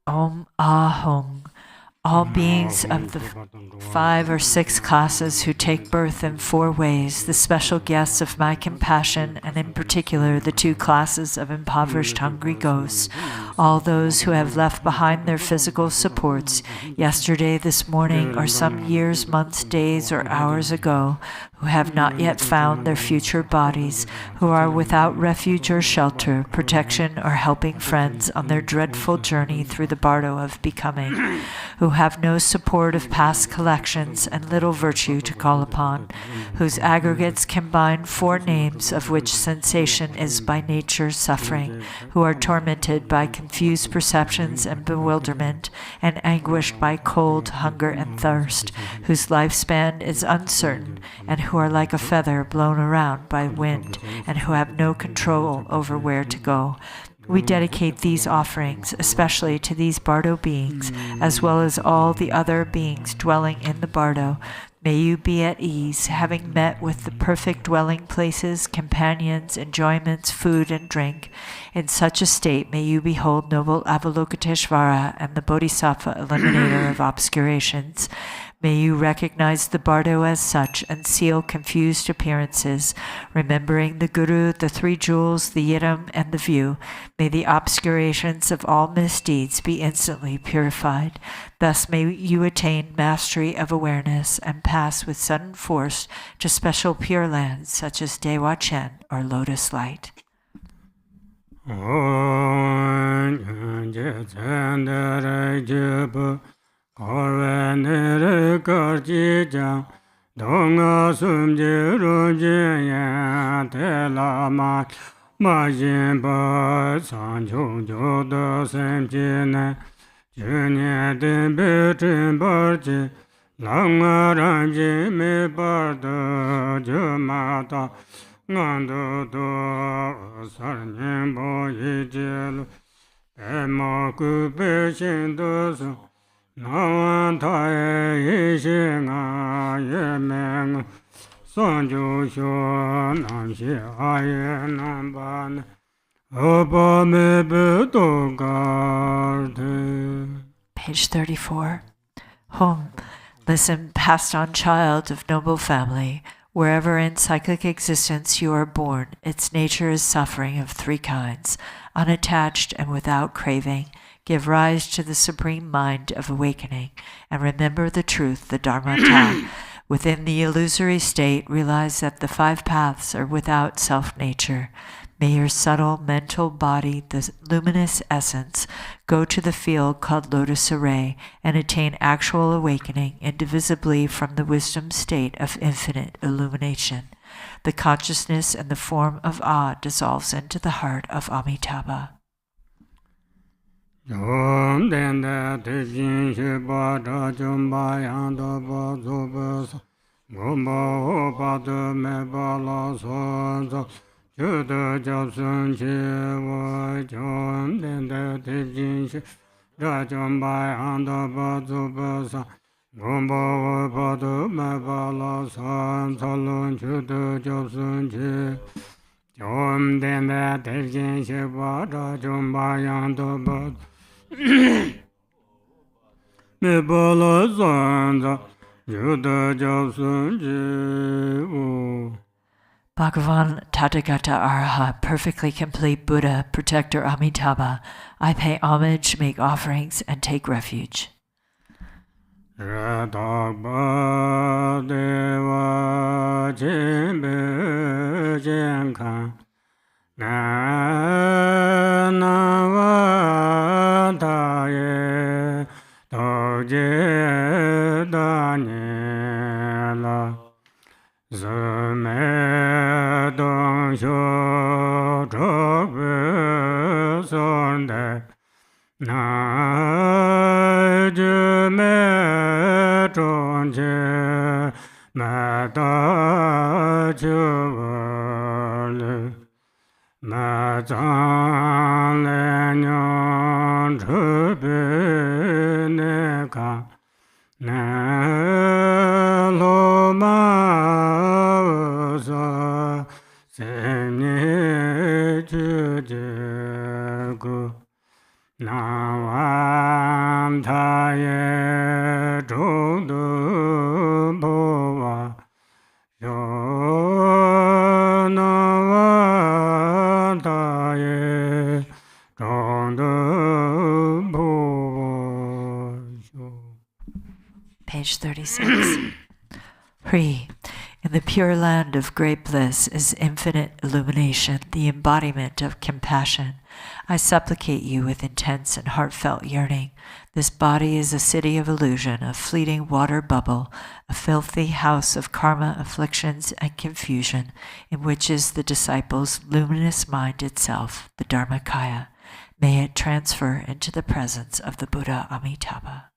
Om Ahong. All beings of the 5 or 6 classes who take birth in 4 ways, the special guests of my compassion, and in particular the 2 classes of impoverished hungry ghosts, all those who have left behind their physical supports yesterday, this morning, or some years, months, days, or hours ago, who have not yet found their future bodies, who are without refuge or shelter, protection, or helping friends on their dreadful journey through the bardo of becoming, who have no support of past collections and little virtue to call upon, whose aggregates combine 4 names of which sensation is by nature suffering, who are tormented by confused perceptions and bewilderment, and anguished by cold, hunger, and thirst, whose lifespan is uncertain, and who are like a feather blown around by wind, and who have no control over where to go. We dedicate these offerings especially to these bardo beings, as well as all the other beings dwelling in the bardo. May you be at ease, having met with the perfect dwelling places, companions, enjoyments, food, and drink. In such a state may you behold noble Avalokiteshvara and the Bodhisattva eliminator of obscurations. May you recognize the bardo as such and seal confused appearances, remembering the Guru, the 3 jewels, the Yidam, and the view. May the obscurations of all misdeeds be instantly purified. Thus may you attain mastery of awareness and pass with sudden force to special pure lands such as Dewa Chen or Lotus Light. Korvenere karchi jang, donga sumje runje yan, te lama ma yin pa san chung jo do sem chi ne, junye den be chin bar chi, langa ram ji me bar do jo ma ta, ngan do do sar nyen bo yi je lu, pe ma ku pe shin do su, Nawan tae yishe nga ye meng San ju sho nam she aye nam ban Opa me be to garte. Page 34. Home. Listen, passed on child of noble family. Wherever in cyclic existence you are born, its nature is suffering of 3 kinds, unattached and without craving. Give rise to the supreme mind of awakening, and remember the truth, the Dharmata. Within the illusory state, realize that the 5 paths are without self-nature. May your subtle mental body, the luminous essence, go to the field called Lotus Array and attain actual awakening indivisibly from the wisdom state of infinite illumination. The consciousness in the form of Ah dissolves into the heart of Amitabha. Yom den da te jin she ba da jum ba yang da ba zo ba sa gom ba ho ba de me ba la so zo ju de jiao sun che wo yom den da te jin she da jum ba yang da ba zo ba sa gom ba ho ba de me ba la so zo lun ju de jiao sun che yom den da te jin she ba da jum ba yang da ba me bala zanda yuda jasun jivu. Bhagavan Tathagata Arahat, perfectly complete Buddha, protector Amitabha, I pay homage, make offerings, and take refuge. Radhagba deva jimbe jenkan na navataye doje danyela zume dongsho chobe sonde na jume chonche mata chuvale ma zang le nyon chube ne ka na lo ma sa se nye chu je gu na wan ta ye zhong du page 36. Hri. In the pure land of great bliss is infinite illumination, the embodiment of compassion. I supplicate you with intense and heartfelt yearning. This body is a city of illusion, a fleeting water bubble, a filthy house of karma, afflictions, and confusion, in which is the disciple's luminous mind itself, the Dharmakaya. May it transfer into the presence of the Buddha Amitabha.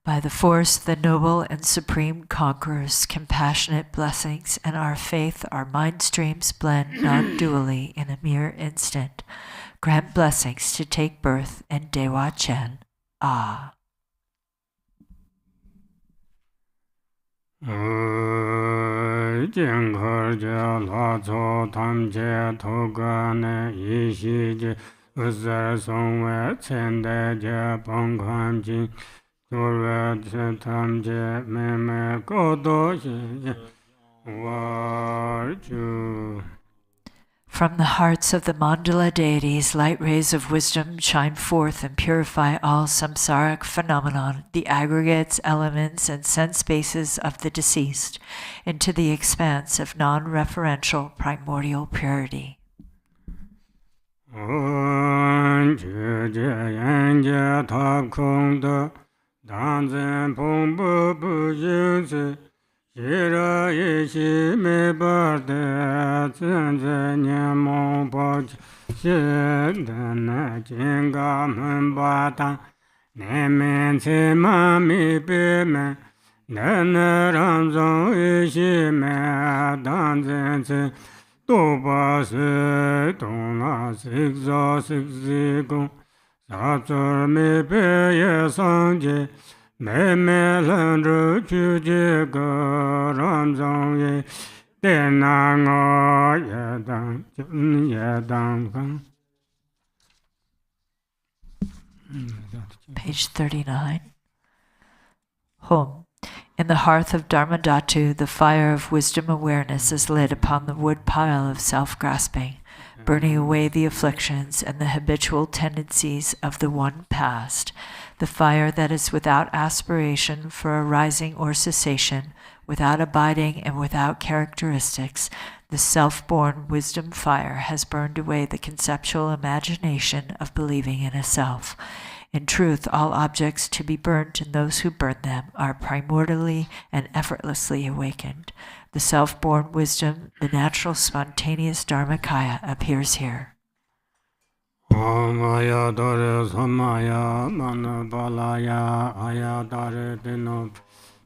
By the force, the noble and supreme conquerors, compassionate blessings, and our faith, our mind streams blend non-dually in a mere instant. Grant blessings to take birth in Dewa Chen. Ah. From the hearts of the mandala deities, light rays of wisdom shine forth and purify all samsaric phenomenon, the aggregates, elements, and sense bases of the deceased, into the expanse of non-referential primordial purity. Shira ishi me barde Tenzin nyamo poch Shidana jinga mbata Nemen se mami pime Nene ramzong ishi me Danzin se Toba se Tona sikzo sikzikung Satsur me peye sanje Me landru chuje go ramzong ye tena ngo yedang kang. Page 39. Home. In the hearth of Dharmadhatu, the fire of wisdom awareness is lit upon the wood pile of self-grasping, burning away the afflictions and the habitual tendencies of the one past. The fire that is without aspiration for arising or cessation, without abiding and without characteristics, the self-born wisdom fire has burned away the conceptual imagination of believing in a self. In truth, all objects to be burnt and those who burn them are primordially and effortlessly awakened. The self-born wisdom, the natural spontaneous Dharmakaya, appears here. Maya dare samaya manabalaya aya dare dino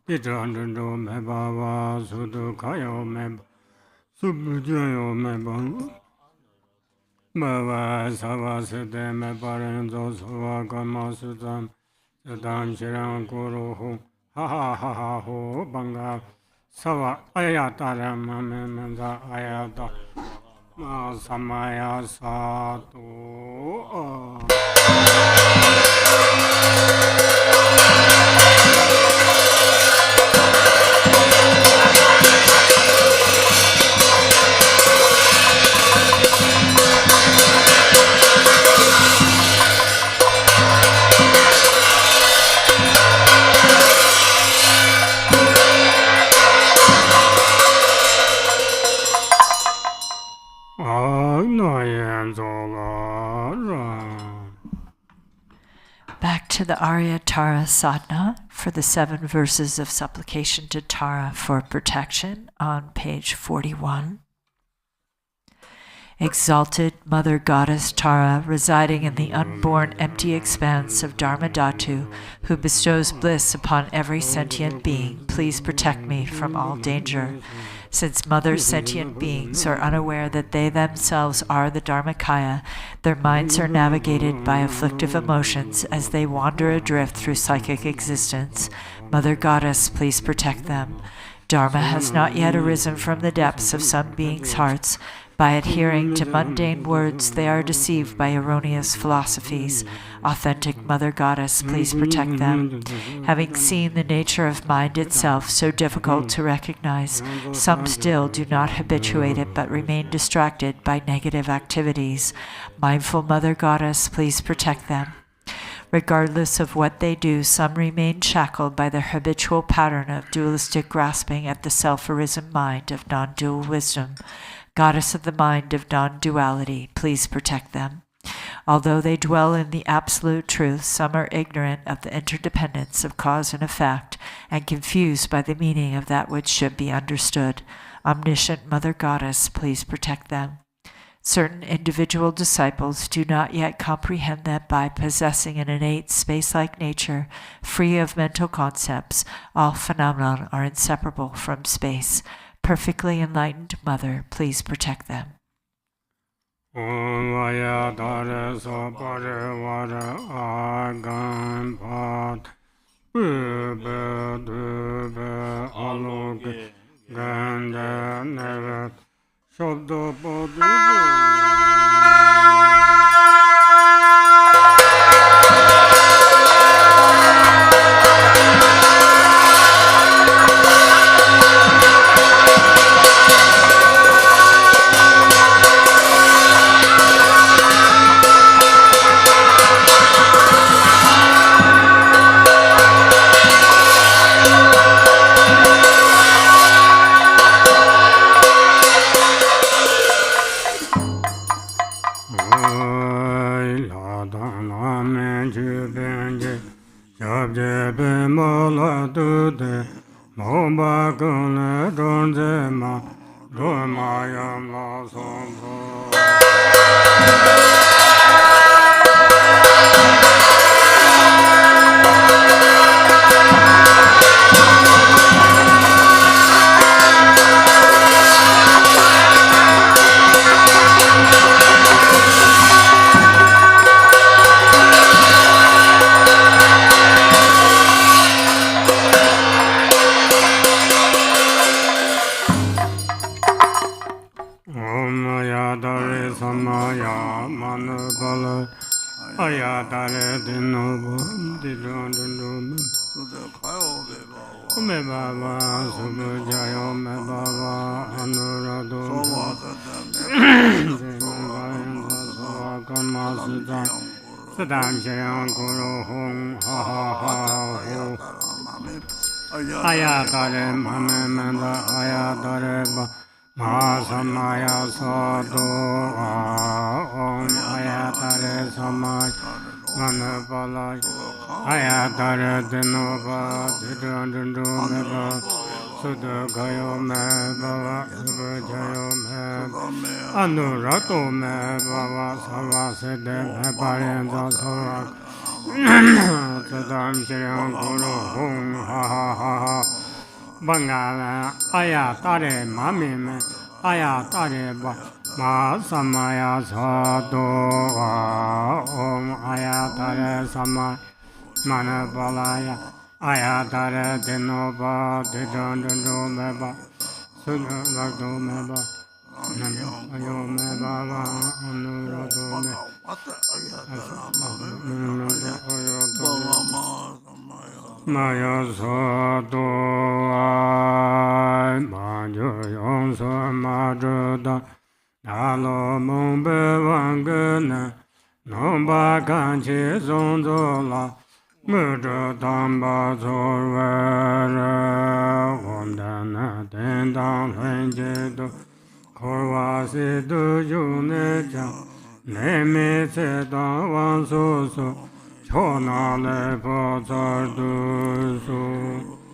titrandro me baba sudu kayo me subjuyo me bang baba savasde me parenzo sava kama sudam sadan shirang guru ho ha ha ha ha ho banga sava aya dare mame menza aya da Samaya Satu. Back to the Arya Tara Sadhana for the 7 verses of supplication to Tara for protection on page 41. Exalted Mother Goddess Tara, residing in the unborn empty expanse of Dharma Dhatu, who bestows bliss upon every sentient being, please protect me from all danger. Since mother sentient beings are unaware that they themselves are the Dharmakaya, their minds are navigated by afflictive emotions as they wander adrift through psychic existence. Mother Goddess, please protect them. Dharma has not yet arisen from the depths of some beings' hearts. By adhering to mundane words, they are deceived by erroneous philosophies. Authentic Mother Goddess, please protect them. Having seen the nature of mind itself so difficult to recognize, some still do not habituate it but remain distracted by negative activities. Mindful Mother Goddess, please protect them. Regardless of what they do, some remain shackled by their habitual pattern of dualistic grasping at the self-arisen mind of non-dual wisdom. Goddess of the mind of non-duality, please protect them. Although they dwell in the absolute truth, some are ignorant of the interdependence of cause and effect and confused by the meaning of that which should be understood. Omniscient Mother Goddess, please protect them. Certain individual disciples do not yet comprehend that by possessing an innate space-like nature, free of mental concepts, all phenomena are inseparable from space. Perfectly enlightened Mother, please protect them.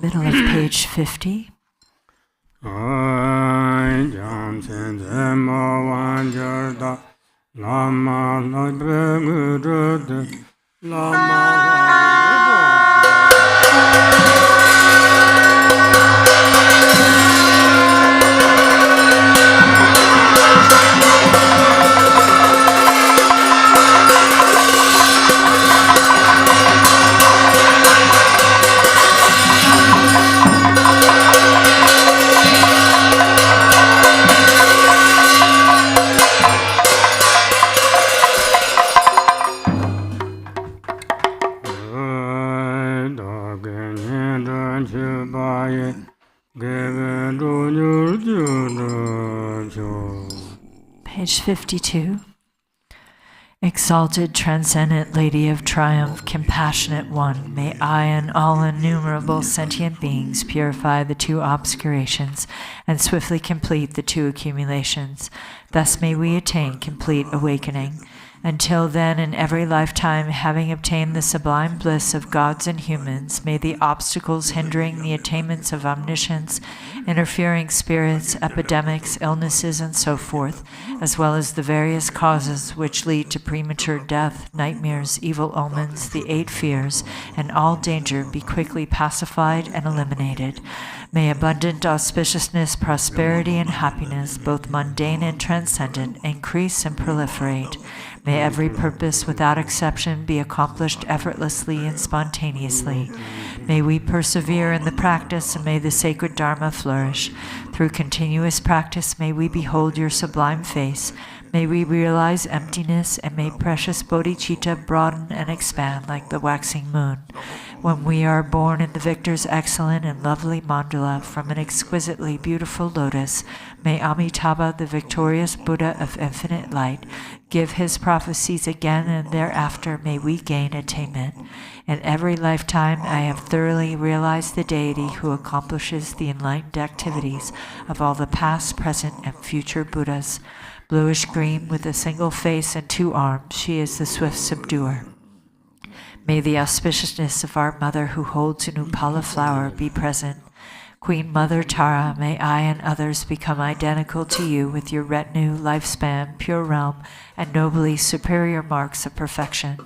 Middle of page 50. Page 52. Exalted, transcendent Lady of Triumph, Compassionate One, may I and all innumerable sentient beings purify the two obscurations and swiftly complete the two accumulations. Thus may we attain complete awakening. Until then, in every lifetime, having obtained the sublime bliss of gods and humans, may the obstacles hindering the attainments of omniscience, interfering spirits, epidemics, illnesses, and so forth, as well as the various causes which lead to premature death, nightmares, evil omens, the 8 fears, and all danger be quickly pacified and eliminated. May abundant auspiciousness, prosperity, and happiness, both mundane and transcendent, increase and proliferate. May every purpose without exception be accomplished effortlessly and spontaneously. May we persevere in the practice, and may the sacred Dharma flourish. Through continuous practice, may we behold your sublime face. May we realize emptiness, and may precious bodhicitta broaden and expand like the waxing moon. When we are born in the victor's excellent and lovely mandala from an exquisitely beautiful lotus, may Amitabha, the victorious Buddha of infinite light, give his prophecies again, and thereafter may we gain attainment. In every lifetime I have thoroughly realized the deity who accomplishes the enlightened activities of all the past, present, and future Buddhas. Bluish-green with a single face and 2 arms, she is the swift subduer. May the auspiciousness of our mother who holds an upala flower be present. Queen Mother Tara, may I and others become identical to you with your retinue, lifespan, pure realm, and nobly superior marks of perfection.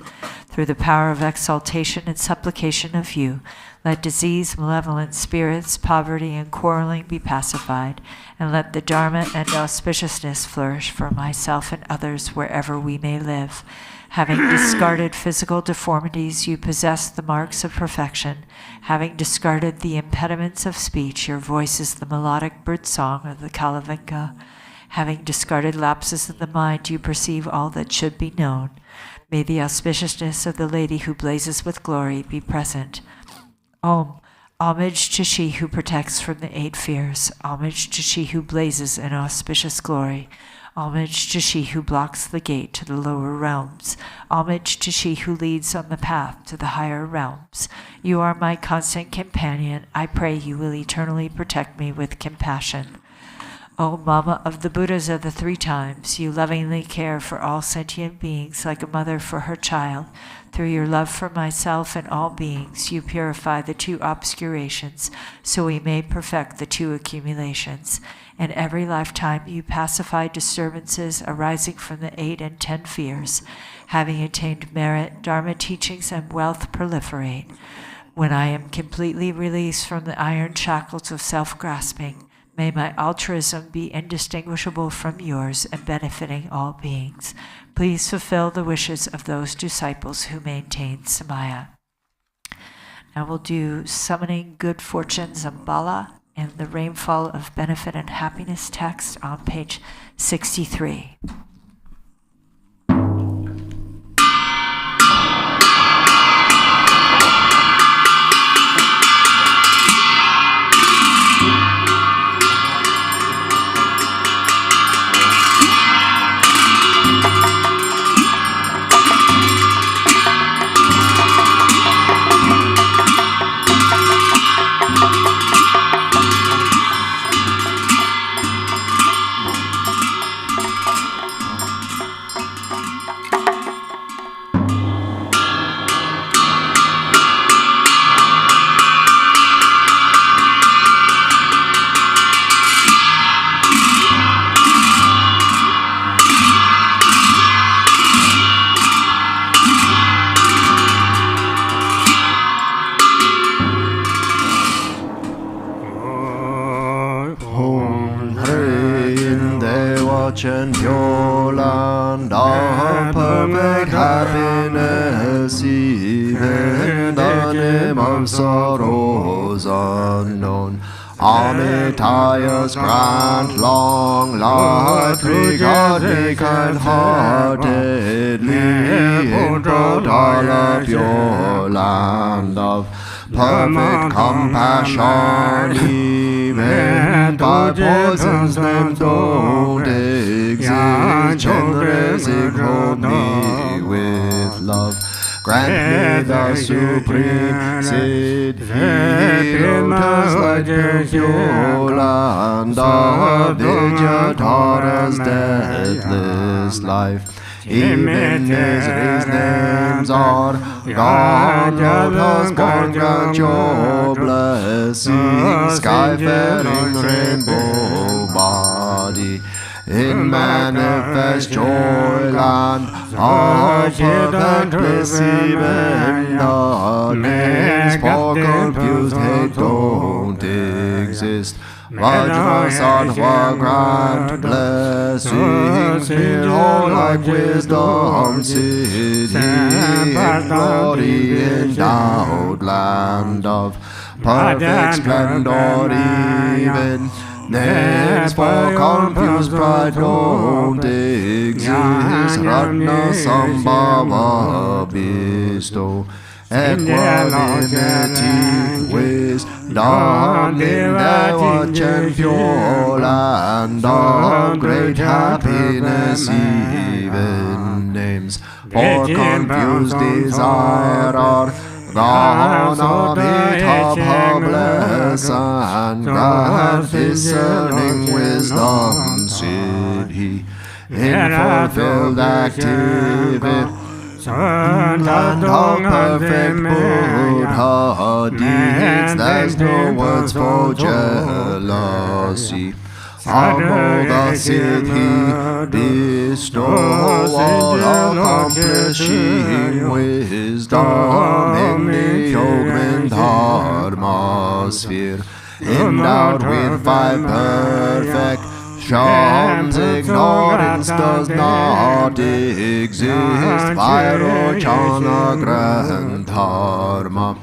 Through the power of exaltation and supplication of you, let disease, malevolent spirits, poverty, and quarreling be pacified, and let the Dharma and auspiciousness flourish for myself and others wherever we may live. Having discarded physical deformities, you possess the marks of perfection. Having discarded the impediments of speech, your voice is the melodic bird song of the Kalavinka. Having discarded lapses of the mind, you perceive all that should be known. May the auspiciousness of the lady who blazes with glory be present. Om. Homage to she who protects from the 8 fears. Homage to she who blazes in auspicious glory. Homage to she who blocks the gate to the lower realms. Homage to she who leads on the path to the higher realms. You are my constant companion. I pray you will eternally protect me with compassion. O Mama of the Buddhas of the 3 times, you lovingly care for all sentient beings like a mother for her child. Through your love for myself and all beings, you purify the 2 obscurations, so we may perfect the 2 accumulations. In every lifetime, you pacify disturbances arising from the 8 and 10 fears. Having attained merit, Dharma teachings and wealth proliferate. When I am completely released from the iron shackles of self-grasping, may my altruism be indistinguishable from yours and benefiting all beings. Please fulfill the wishes of those disciples who maintain Samaya. Now we'll do Summoning Good Fortune Zambala in the Rainfall of Benefit and Happiness text on page 63. perfect happiness, even the name of sorrows unknown. Amitayas grant long life, regard me kind-heartedly, in Potala pure land of perfect compassion, even by poisons that don't exist, generously hold me with love. Grant me the supreme siddhi, lotus like pure land of Vidyadhara's deathless life. Even as his names are gone, lotus born, grant your blessing, sky-faring rainbow body. In manifest joy land of perfect bliss, even the names for confused hate don't exist. Vajrasattva grant blessings, fill whole like wisdom, city in glory, endowed land of perfect splendor, even names for confused pride don't exist. Ratna Sambhava bestow equanimity, wisdom in their watch and pure land of great happiness, even names for confused desire are gone. Amitabha bless and grant discerning wisdom, siddhi in fulfilled activity, and of perfect Buddha deeds. There's no words for jealousy. Amogha siddhi bestow, all accomplishing wisdom in the Yogmin Dharma sphere, endowed with 5 perfect shams. Ignorance does not exist. Vairochana grand dharma,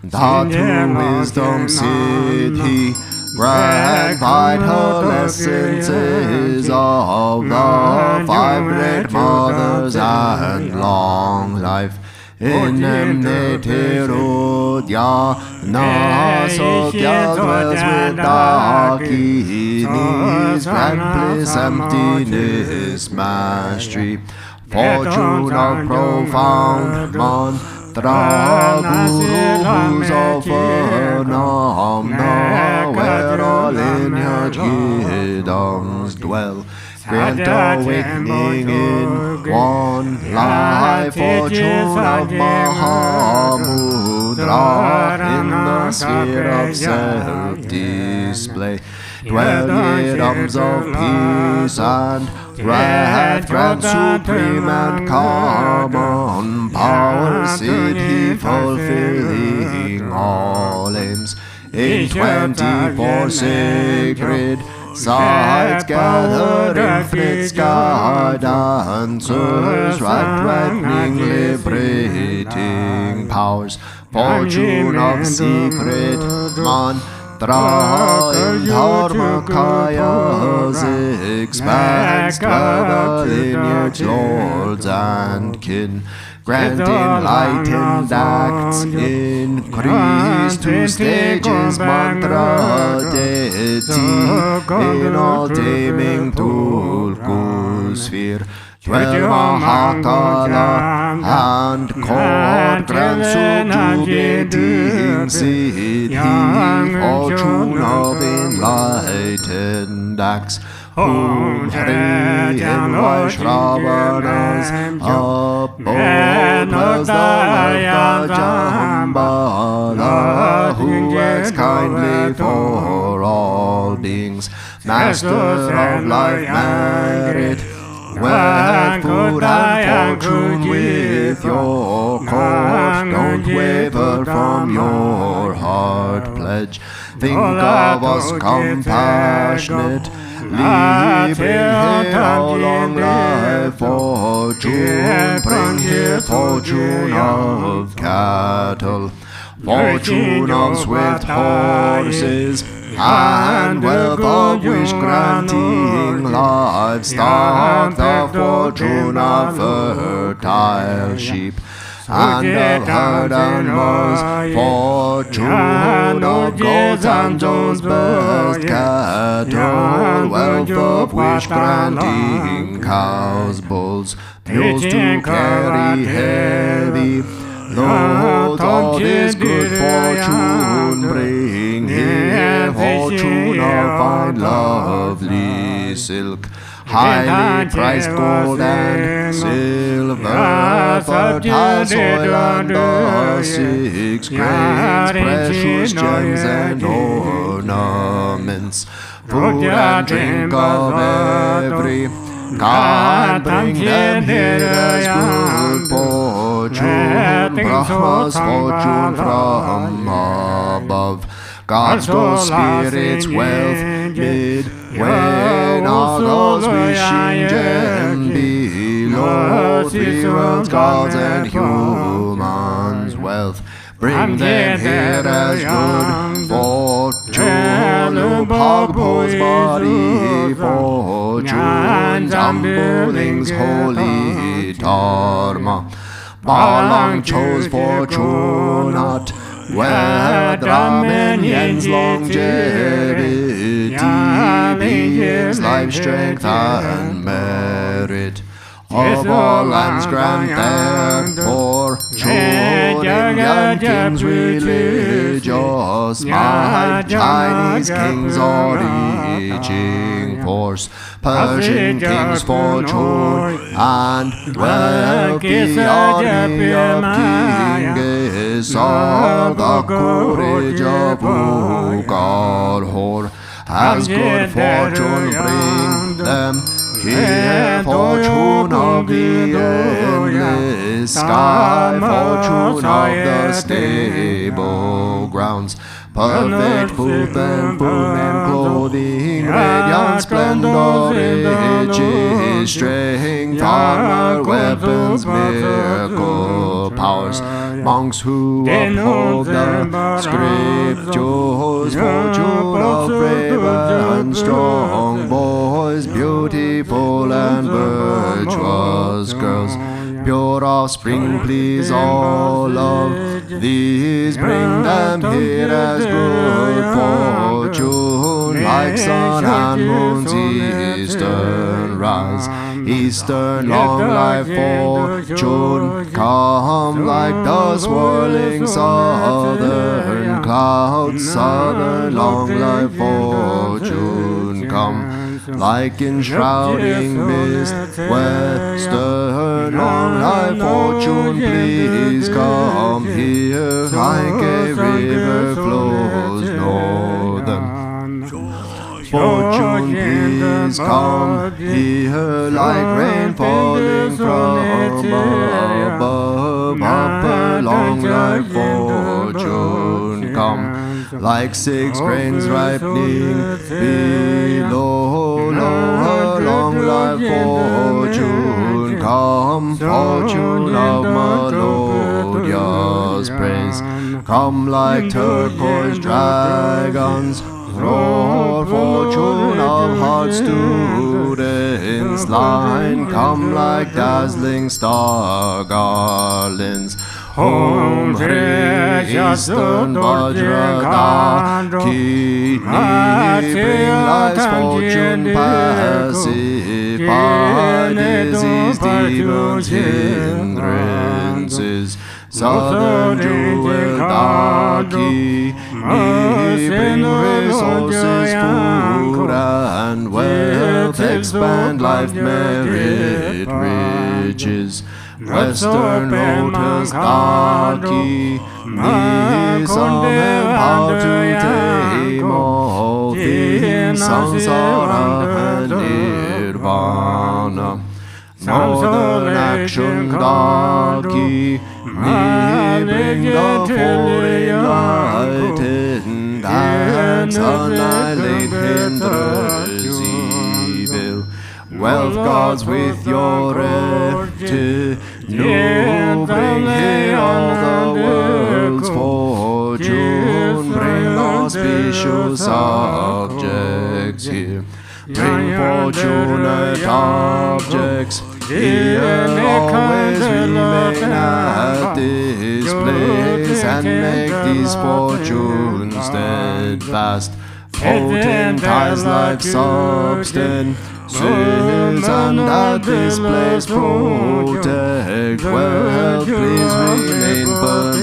dhatu wisdom siddhi, grant vital essences of the 5 great mothers and long life. In enmity Rudya Nasokya dwells with Dakinis, grant bliss, emptiness, mastery, fortune of profound mantra, gurus offer namna, where all lineage kingdoms dwell. Grant awakening in one life, fortune of Mahamudra, in the sphere of self-display. 12 years of peace and wrath, grant supreme and common power, siddhi fulfilling all aims. In 24 sacred sides gather infinite sky dancers, right-threatening, liberating powers. Fortune of secret mantra in Dharmakayas expands, gather lineage lords and kin. Grant enlightened acts, increase 2 stages, mantra deity, in all taming Tulku sphere. 12 Mahakala and cord, grant subjugating siddhi, fortune of enlightened acts. Om Hari in Vaishravanas, Abao plus the life Jambala, who acts kindly for all beings, master of life merit, wealth, food and fortune with your court. Don't waver from your heart pledge. Think of us compassionate Li, bring here long life fortune, bring here fortune of cattle, fortune of swift horses, and wealth of wish-granting livestock, the fortune of fertile sheep, and of herd animals, fortune of goats and Jones best cattle, wealth of wish-granting cows, bulls, mules to carry heavy loads of this good fortune, bring here fortune of fine lovely silk, highly priced gold and silver, fertile soil and the 6 grains, precious gems and ornaments, food and drink of every kind, bring them here as good fortune, Brahma's fortune from above, God's good spirits wealth midway, Nagas wishing gem below, 3 worlds, gods and humans wealth, bring them here as good fortune, Lupagpo's body fortune, Zambuling's holy dharma, Balang chose fortunate wealth, Ramenyen's longevity, being's life, strength and merit, of all lands grant them fortune, Indian kings religious might, Chinese kings are reaching force, Persian kings fortune and wealth, the army of kings, all the courage of Ugarhor, has good fortune, bring them here, fortune of the endless sky, fortune of the stable grounds, perfect food and clothing, radiant splendor, riches, strength, armor, weapons, miracle powers, monks who uphold the scriptures, fortune of brave and strong boys, beautiful and virtuous girls, pure offspring, please all of these, bring them here as good fortune, like sun and moon's eastern rise, eastern long life fortune, come like the swirling southern clouds, southern long life fortune, come like enshrouding mist, western long life fortune, please come here, like a river flows northern, fortune, please come here, like rain falling from above, upper long life fortune, come like 6 grains ripening below, lower long life fortune, come fortune of melodious praise, come like turquoise dragons, roar fortune of hard students' line, come like dazzling star garlands, Om Eastern Vajradaki, bring life's fortune, pacify disease, demons, hindrances, Southern Jewel Daki, bring resources, food and wealth, expand life, merit, riches, Western Lotus Daki, some empowered to tame all things, samsara and nirvana, Northern Action Daki, bring the four enlightened and annihilate hindrances. wealth gods with your retinue, bring here all the world's fortune, bring auspicious subjects here, bring fortunate objects here, always remain at this place, and make these fortunes steadfast, floating ties like substance, and at this place protect wealth, please remain firm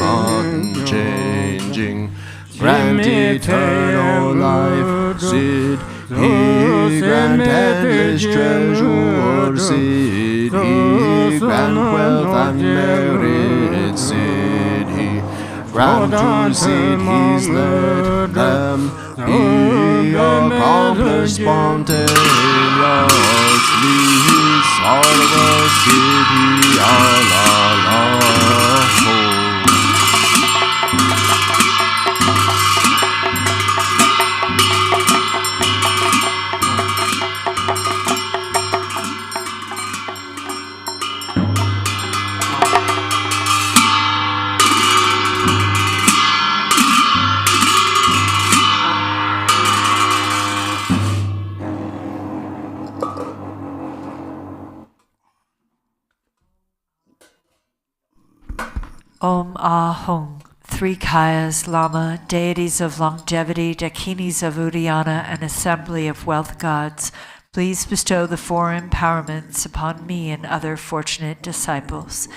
unchanging, grant eternal life, Sid, he grant endless treasure, Sid, he grant wealth and merit, Sid, he grant to Sid, he's let them be accomplished spontaneously, all of us, Sid, he, Om Ah Hung, three Kayas, Lama, deities of longevity, Dakinis of Uddiyana, and assembly of wealth gods, please bestow the four empowerments upon me and other fortunate disciples.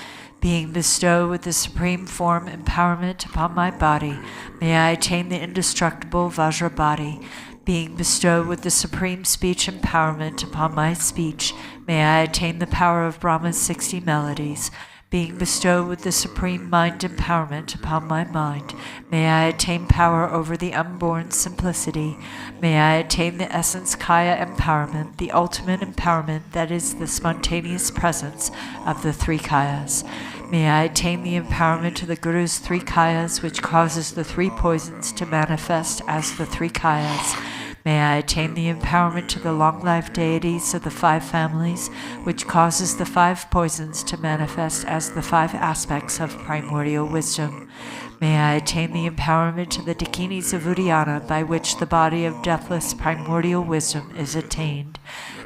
Being bestowed with the supreme form empowerment upon my body, may I attain the indestructible Vajra body. Being bestowed with the supreme speech empowerment upon my speech, may I attain the power of Brahma's 60 melodies. Being bestowed with the supreme mind empowerment upon my mind, may I attain power over the unborn simplicity. May I attain the essence Kaya empowerment, the ultimate empowerment that is the spontaneous presence of the three Kayas. May I attain the empowerment of the Guru's three Kayas, which causes the three poisons to manifest as the three Kayas. May I attain the empowerment to the long-life deities of the five families, which causes the five poisons to manifest as the five aspects of primordial wisdom. May I attain the empowerment to the Dakinis of Uddiyana, by which the body of deathless primordial wisdom is attained.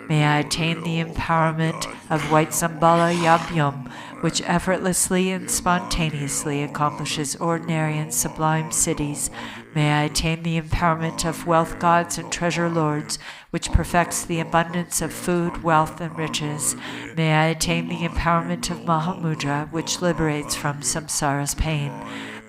May I attain the empowerment of White Sambala Yabhyam, which effortlessly and spontaneously accomplishes ordinary and sublime cities. May I attain the empowerment of wealth gods and treasure lords, which perfects the abundance of food, wealth, and riches. May I attain the empowerment of Mahamudra, which liberates from samsara's pain.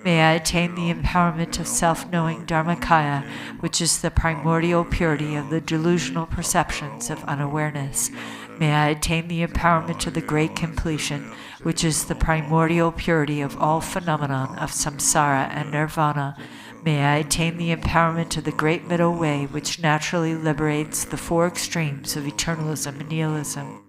May I attain the empowerment of self-knowing Dharmakaya, which is the primordial purity of the delusional perceptions of unawareness. May I attain the empowerment of the great completion, which is the primordial purity of all phenomenon of samsara and nirvana. May I attain the empowerment of the great middle way, which naturally liberates the four extremes of eternalism and nihilism.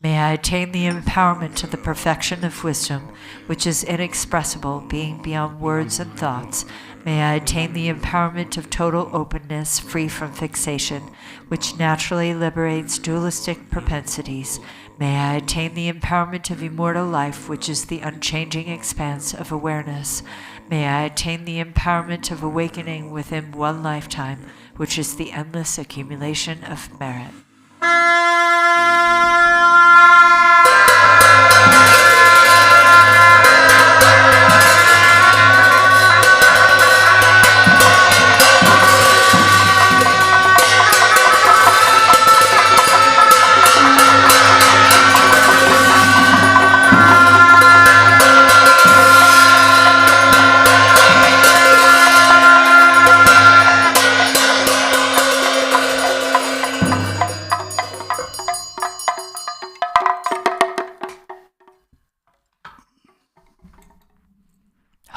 May I attain the empowerment of the perfection of wisdom, which is inexpressible, being beyond words and thoughts. May I attain the empowerment of total openness, free from fixation, which naturally liberates dualistic propensities. May I attain the empowerment of immortal life, which is the unchanging expanse of awareness. May I attain the empowerment of awakening within one lifetime, which is the endless accumulation of merit.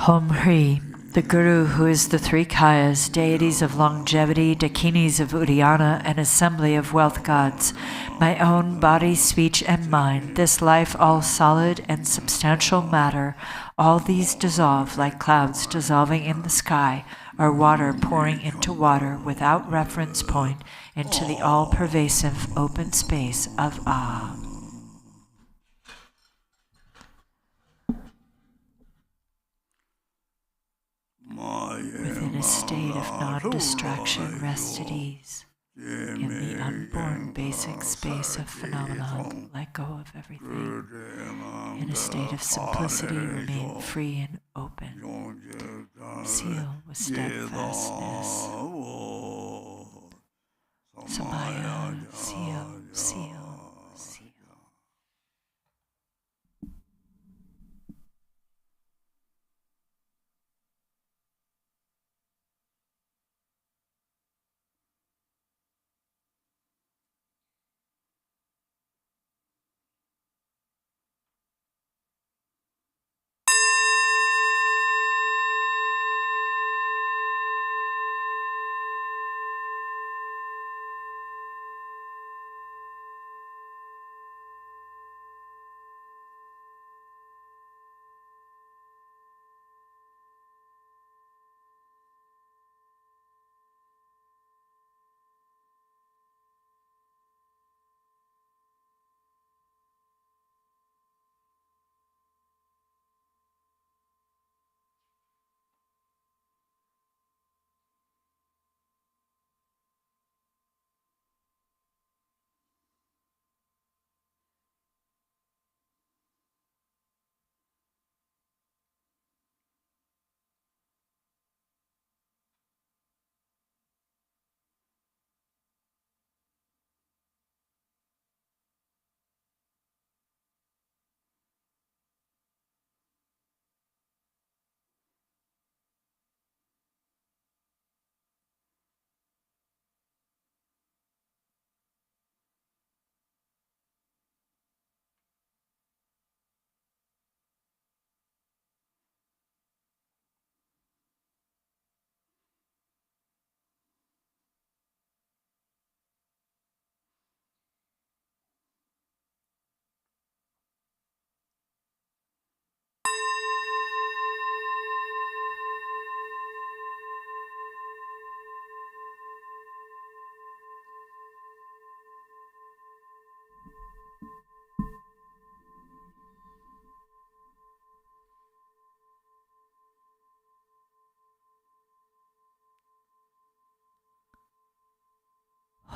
Hom Hri, the Guru who is the three Kayas, deities of longevity, Dakinis of Uddiyana, and assembly of wealth gods, my own body, speech, and mind, this life all solid and substantial matter, all these dissolve like clouds dissolving in the sky, are water pouring into water without reference point into the all-pervasive open space of Ah. Within a state of non-distraction, rest at ease. In the unborn basic space of phenomenon, let go of everything. In a state of simplicity, remain free and open. Seal with steadfastness. Samaya, seal, seal, seal.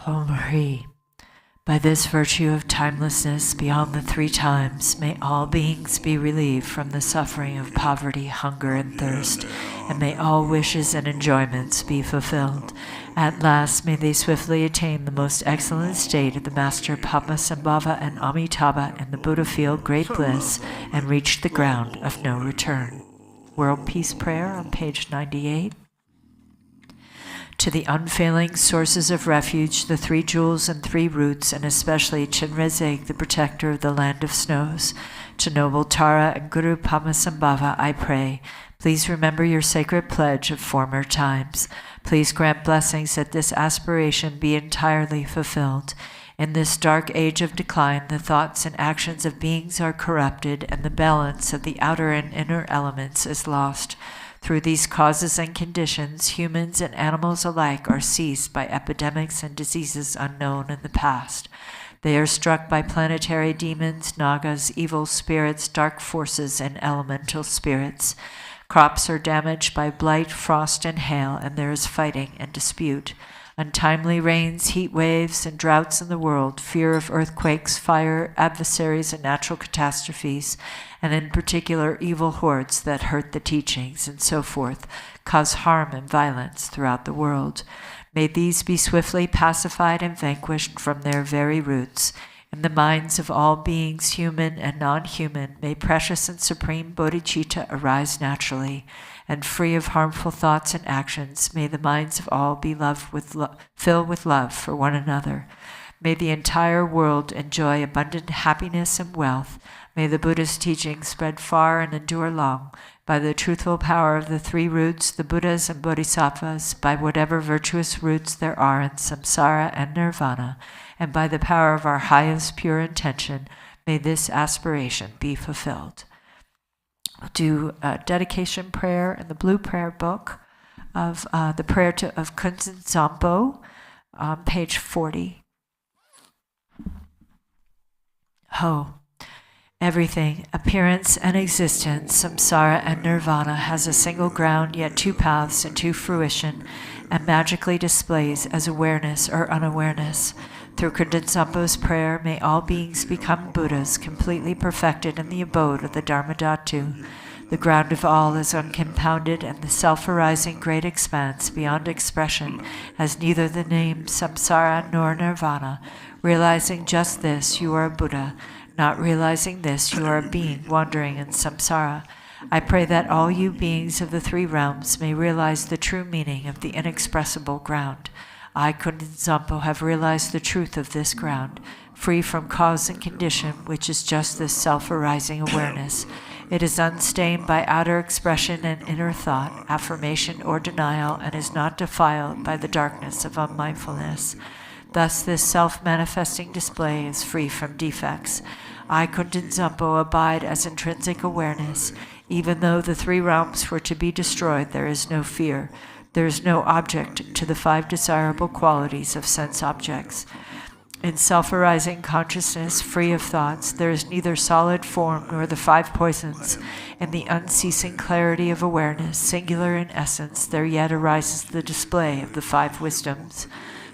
Om Hri. By this virtue of timelessness beyond the three times, may all beings be relieved from the suffering of poverty, hunger, and thirst, and may all wishes and enjoyments be fulfilled. At last, may they swiftly attain the most excellent state of the Master Padmasambhava and Amitabha and the Buddha feel great bliss and reach the ground of no return. World Peace Prayer on page 98. To the unfailing sources of refuge, the three jewels and three roots, and especially Chenrezig, the protector of the land of snows, to noble Tara and Guru Padmasambhava, I pray, please remember your sacred pledge of former times. Please grant blessings that this aspiration be entirely fulfilled. In this dark age of decline, the thoughts and actions of beings are corrupted, and the balance of the outer and inner elements is lost. Through these causes and conditions, humans and animals alike are seized by epidemics and diseases unknown in the past. They are struck by planetary demons, nagas, evil spirits, dark forces, and elemental spirits. Crops are damaged by blight, frost, and hail, and there is fighting and dispute. Untimely rains, heat waves, and droughts in the world, fear of earthquakes, fire, adversaries, and natural catastrophes, and in particular evil hordes that hurt the teachings, and so forth, cause harm and violence throughout the world. May these be swiftly pacified and vanquished from their very roots. In the minds of all beings, human and non-human, may precious and supreme bodhicitta arise naturally, and free of harmful thoughts and actions, may the minds of all be filled with love for one another. May the entire world enjoy abundant happiness and wealth. May the Buddha's teachings spread far and endure long. By the truthful power of the three roots, the Buddhas and Bodhisattvas, by whatever virtuous roots there are in samsara and nirvana, and by the power of our highest pure intention, may this aspiration be fulfilled. We'll do a dedication prayer in the blue prayer book. of the prayer of Kunzin Zampo, page 40. Ho. Everything, appearance and existence, samsara and nirvana, has a single ground, yet two paths and two fruition, and magically displays as awareness or unawareness. Through Kundin prayer, may all beings become Buddhas, completely perfected in the abode of the Dharmadhatu. The ground of all is uncompounded, and the self-arising great expanse beyond expression has neither the name samsara nor nirvana. Realizing just this, you are a Buddha. Not realizing this, you are a being wandering in samsara. I pray that all you beings of the three realms may realize the true meaning of the inexpressible ground. I, Kundin Zampo, have realized the truth of this ground, free from cause and condition, which is just this self-arising awareness. It is unstained by outer expression and inner thought, affirmation, or denial, and is not defiled by the darkness of unmindfulness. Thus, this self-manifesting display is free from defects. I, Kundin Zampo, abide as intrinsic awareness. Even though the three realms were to be destroyed, there is no fear. There is no object to the five desirable qualities of sense objects. In self-arising consciousness, free of thoughts, there is neither solid form nor the five poisons. In the unceasing clarity of awareness, singular in essence, there yet arises the display of the five wisdoms.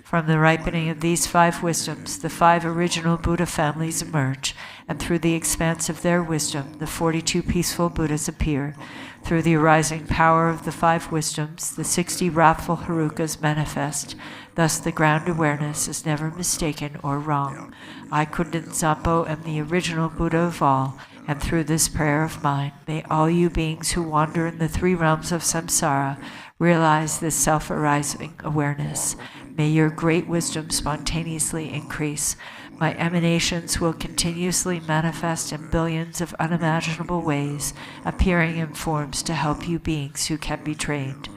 From the ripening of these five wisdoms, the five original Buddha families emerge, and through the expanse of their wisdom, the 42 peaceful Buddhas appear. Through the arising power of the five wisdoms, the 60 wrathful Harukas manifest. Thus the ground awareness is never mistaken or wrong. I, Kundin Zampo, am the original Buddha of all, and through this prayer of mine, may all you beings who wander in the three realms of samsara realize this self-arising awareness. May your great wisdom spontaneously increase. My emanations will continuously manifest in billions of unimaginable ways, appearing in forms to help you beings who can be trained.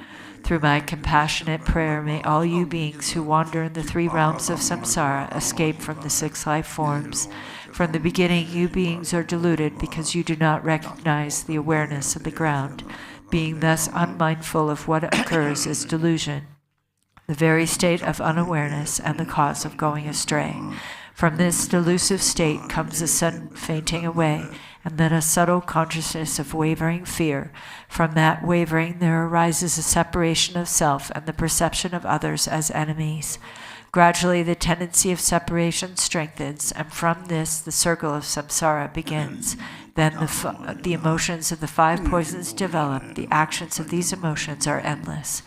Through my compassionate prayer, may all you beings who wander in the three realms of samsara escape from the six life forms. From the beginning, you beings are deluded because you do not recognize the awareness of the ground. Being thus unmindful of what occurs is delusion, the very state of unawareness and the cause of going astray. From this delusive state comes a sudden fainting away, and then a subtle consciousness of wavering fear. From that wavering there arises a separation of self and the perception of others as enemies. Gradually the tendency of separation strengthens, and from this the circle of samsara begins. Then the emotions of the five poisons develop. The actions of these emotions are endless.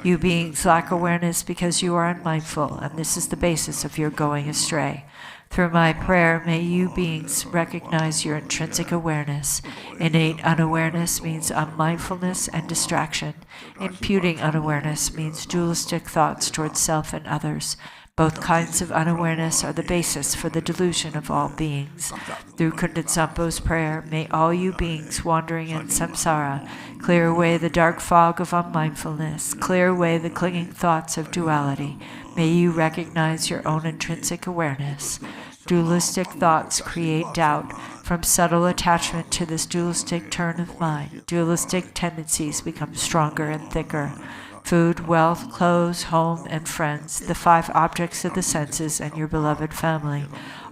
You beings lack awareness because you are unmindful, and this is the basis of your going astray. Through my prayer, may you beings recognize your intrinsic awareness. Innate unawareness means unmindfulness and distraction. Imputing unawareness means dualistic thoughts towards self and others. Both kinds of unawareness are the basis for the delusion of all beings. Through Kundin Zampo's prayer, may all you beings wandering in samsara clear away the dark fog of unmindfulness, clear away the clinging thoughts of duality. May you recognize your own intrinsic awareness. Dualistic thoughts create doubt. From subtle attachment to this dualistic turn of mind, dualistic tendencies become stronger and thicker. Food, wealth, clothes, home, and friends, the five objects of the senses, and your beloved family.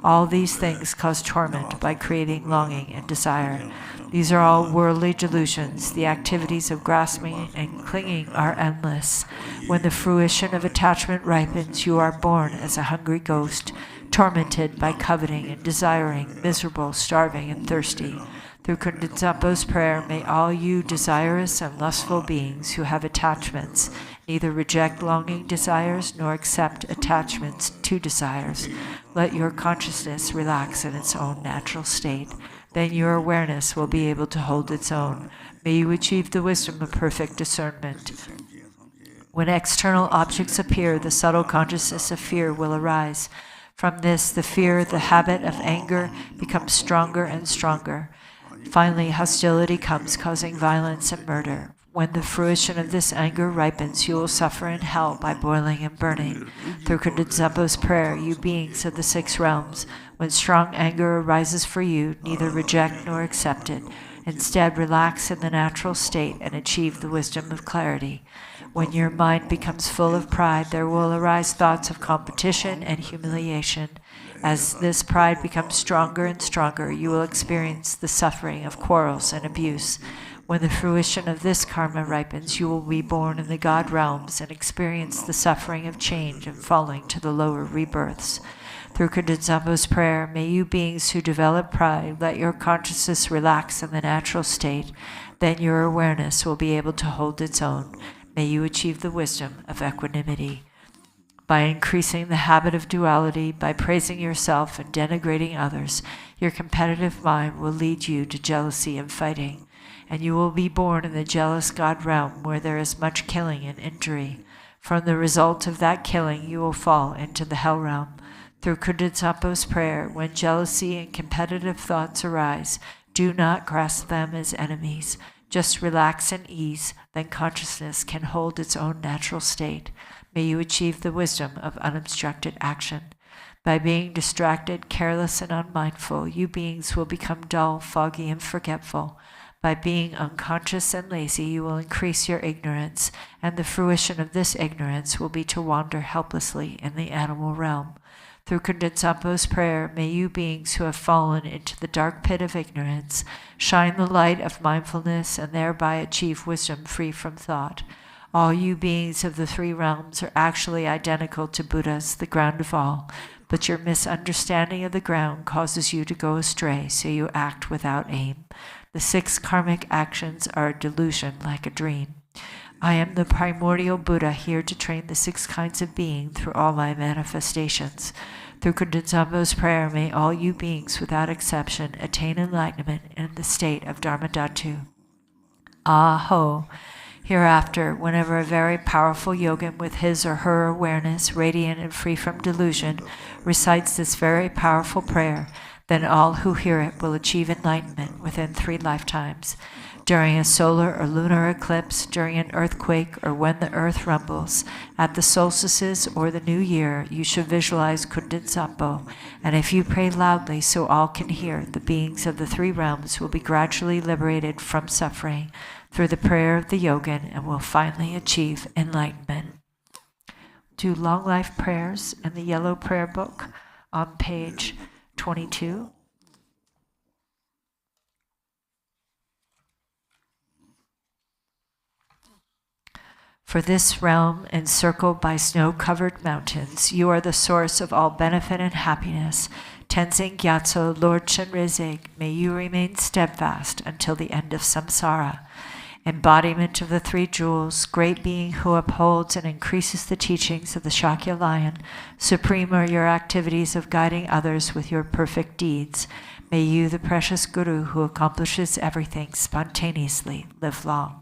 All these things cause torment by creating longing and desire. These are all worldly delusions. The activities of grasping and clinging are endless. When the fruition of attachment ripens, you are born as a hungry ghost, tormented by coveting and desiring, miserable, starving, and thirsty. Through Kundin Zampo's prayer, may all you desirous and lustful beings who have attachments neither reject longing desires nor accept attachments to desires. Let your consciousness relax in its own natural state. Then your awareness will be able to hold its own. May you achieve the wisdom of perfect discernment. When external objects appear, the subtle consciousness of fear will arise. From this, the fear, the habit of anger, becomes stronger and stronger. Finally, hostility comes, causing violence and murder. When the fruition of this anger ripens, you will suffer in hell by boiling and burning. Through Kundin Zampo's prayer, you beings of the six realms, when strong anger arises for you, neither reject nor accept it. Instead, relax in the natural state and achieve the wisdom of clarity. When your mind becomes full of pride, there will arise thoughts of competition and humiliation. As this pride becomes stronger and stronger, you will experience the suffering of quarrels and abuse. When the fruition of this karma ripens, you will be born in the God realms and experience the suffering of change and falling to the lower rebirths. Through Kundenzambo's prayer, may you beings who develop pride let your consciousness relax in the natural state. Then your awareness will be able to hold its own. May you achieve the wisdom of equanimity. By increasing the habit of duality, by praising yourself and denigrating others, your competitive mind will lead you to jealousy and fighting. And you will be born in the jealous God realm where there is much killing and injury. From the result of that killing, you will fall into the hell realm. Through Kundenzambo's prayer, when jealousy and competitive thoughts arise, do not grasp them as enemies. Just relax and ease, then consciousness can hold its own natural state. May you achieve the wisdom of unobstructed action. By being distracted, careless, and unmindful, you beings will become dull, foggy, and forgetful. By being unconscious and lazy, you will increase your ignorance, and the fruition of this ignorance will be to wander helplessly in the animal realm. Through Kundenzambo's prayer, may you beings who have fallen into the dark pit of ignorance shine the light of mindfulness and thereby achieve wisdom free from thought. All you beings of the three realms are actually identical to Buddhas, the ground of all, but your misunderstanding of the ground causes you to go astray, so you act without aim. The 6 karmic actions are a delusion like a dream. I am the primordial Buddha here to train the 6 kinds of being through all my manifestations. Through Kundenzambo's prayer, may all you beings without exception attain enlightenment in the state of Dharmadhatu. Ah-ho! Hereafter, whenever a very powerful yogin with his or her awareness radiant and free from delusion recites this very powerful prayer, then all who hear it will achieve enlightenment within 3 lifetimes. During a solar or lunar eclipse, during an earthquake, or when the earth rumbles, at the solstices or the new year, you should visualize Kundenzambo, and if you pray loudly so all can hear, the beings of the 3 realms will be gradually liberated from suffering through the prayer of the yogin and will finally achieve enlightenment. Do long life prayers in the yellow prayer book on page 22. For this realm, encircled by snow-covered mountains, you are the source of all benefit and happiness. Tenzin Gyatso, Lord Chenrezig, may you remain steadfast until the end of samsara. Embodiment of the 3 jewels, great being who upholds and increases the teachings of the Shakya lion, supreme are your activities of guiding others with your perfect deeds. May you, the precious Guru who accomplishes everything spontaneously, live long.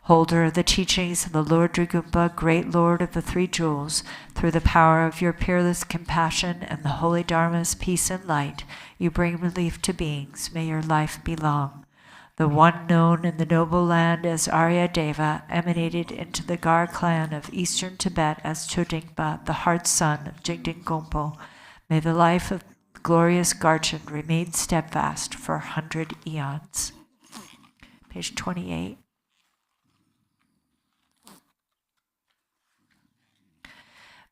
Holder of the teachings of the Lord Drigumpa, great Lord of the 3 jewels, through the power of your peerless compassion and the holy Dharma's peace and light, you bring relief to beings. May your life be long. The one known in the noble land as Arya Deva emanated into the Gar clan of eastern Tibet as Chodingpa, the heart son of Jigden Gompo. May the life of the glorious Garchen remain steadfast for 100 eons. Page 28.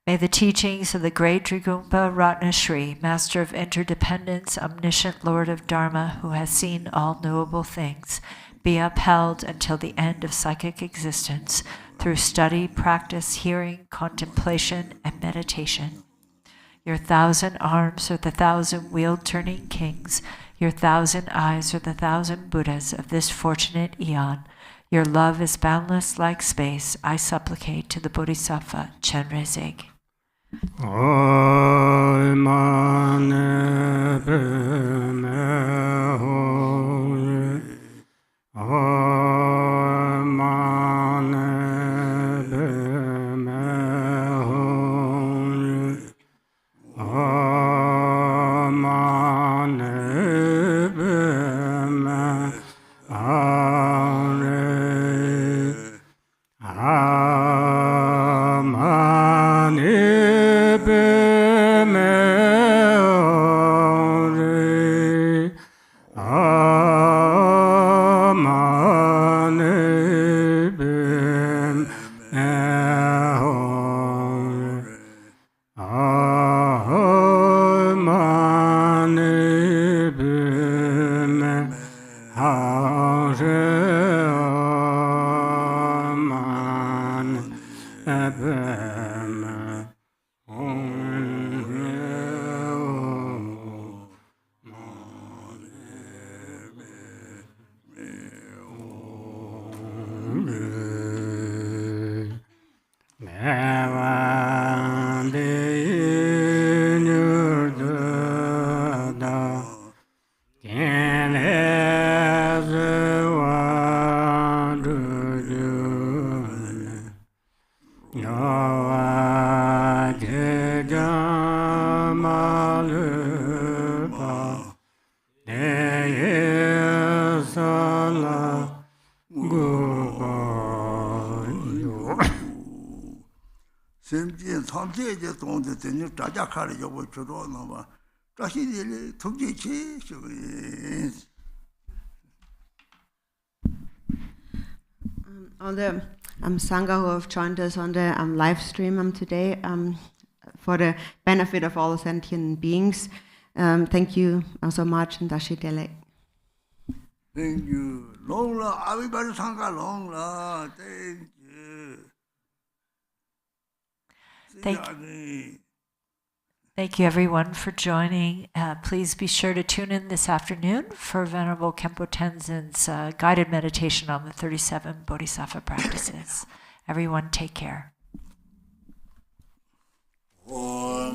May the teachings of the great Drigumpa Ratnashri, Master of Interdependence, Omniscient Lord of Dharma, who has seen all knowable things, be upheld until the end of psychic existence through study, practice, hearing, contemplation, and meditation. Your 1,000 arms are the 1,000 wheel-turning kings. Your 1,000 eyes are the 1,000 Buddhas of this fortunate eon. Your love is boundless like space. I supplicate to the Bodhisattva Chenrezig. Oi mane me ho oi mane me ho oi mane All the Sangha who have joined us on the live stream today, for the benefit of all sentient beings, thank you so much, and Dashi Dele. Thank you. Long la, everybody Sangha long la. Thank you. Thank you, everyone, for joining. Please be sure to tune in this afternoon for Venerable Khenpo Tenzin's guided meditation on the 37 Bodhisattva practices. Everyone, take care. Oh,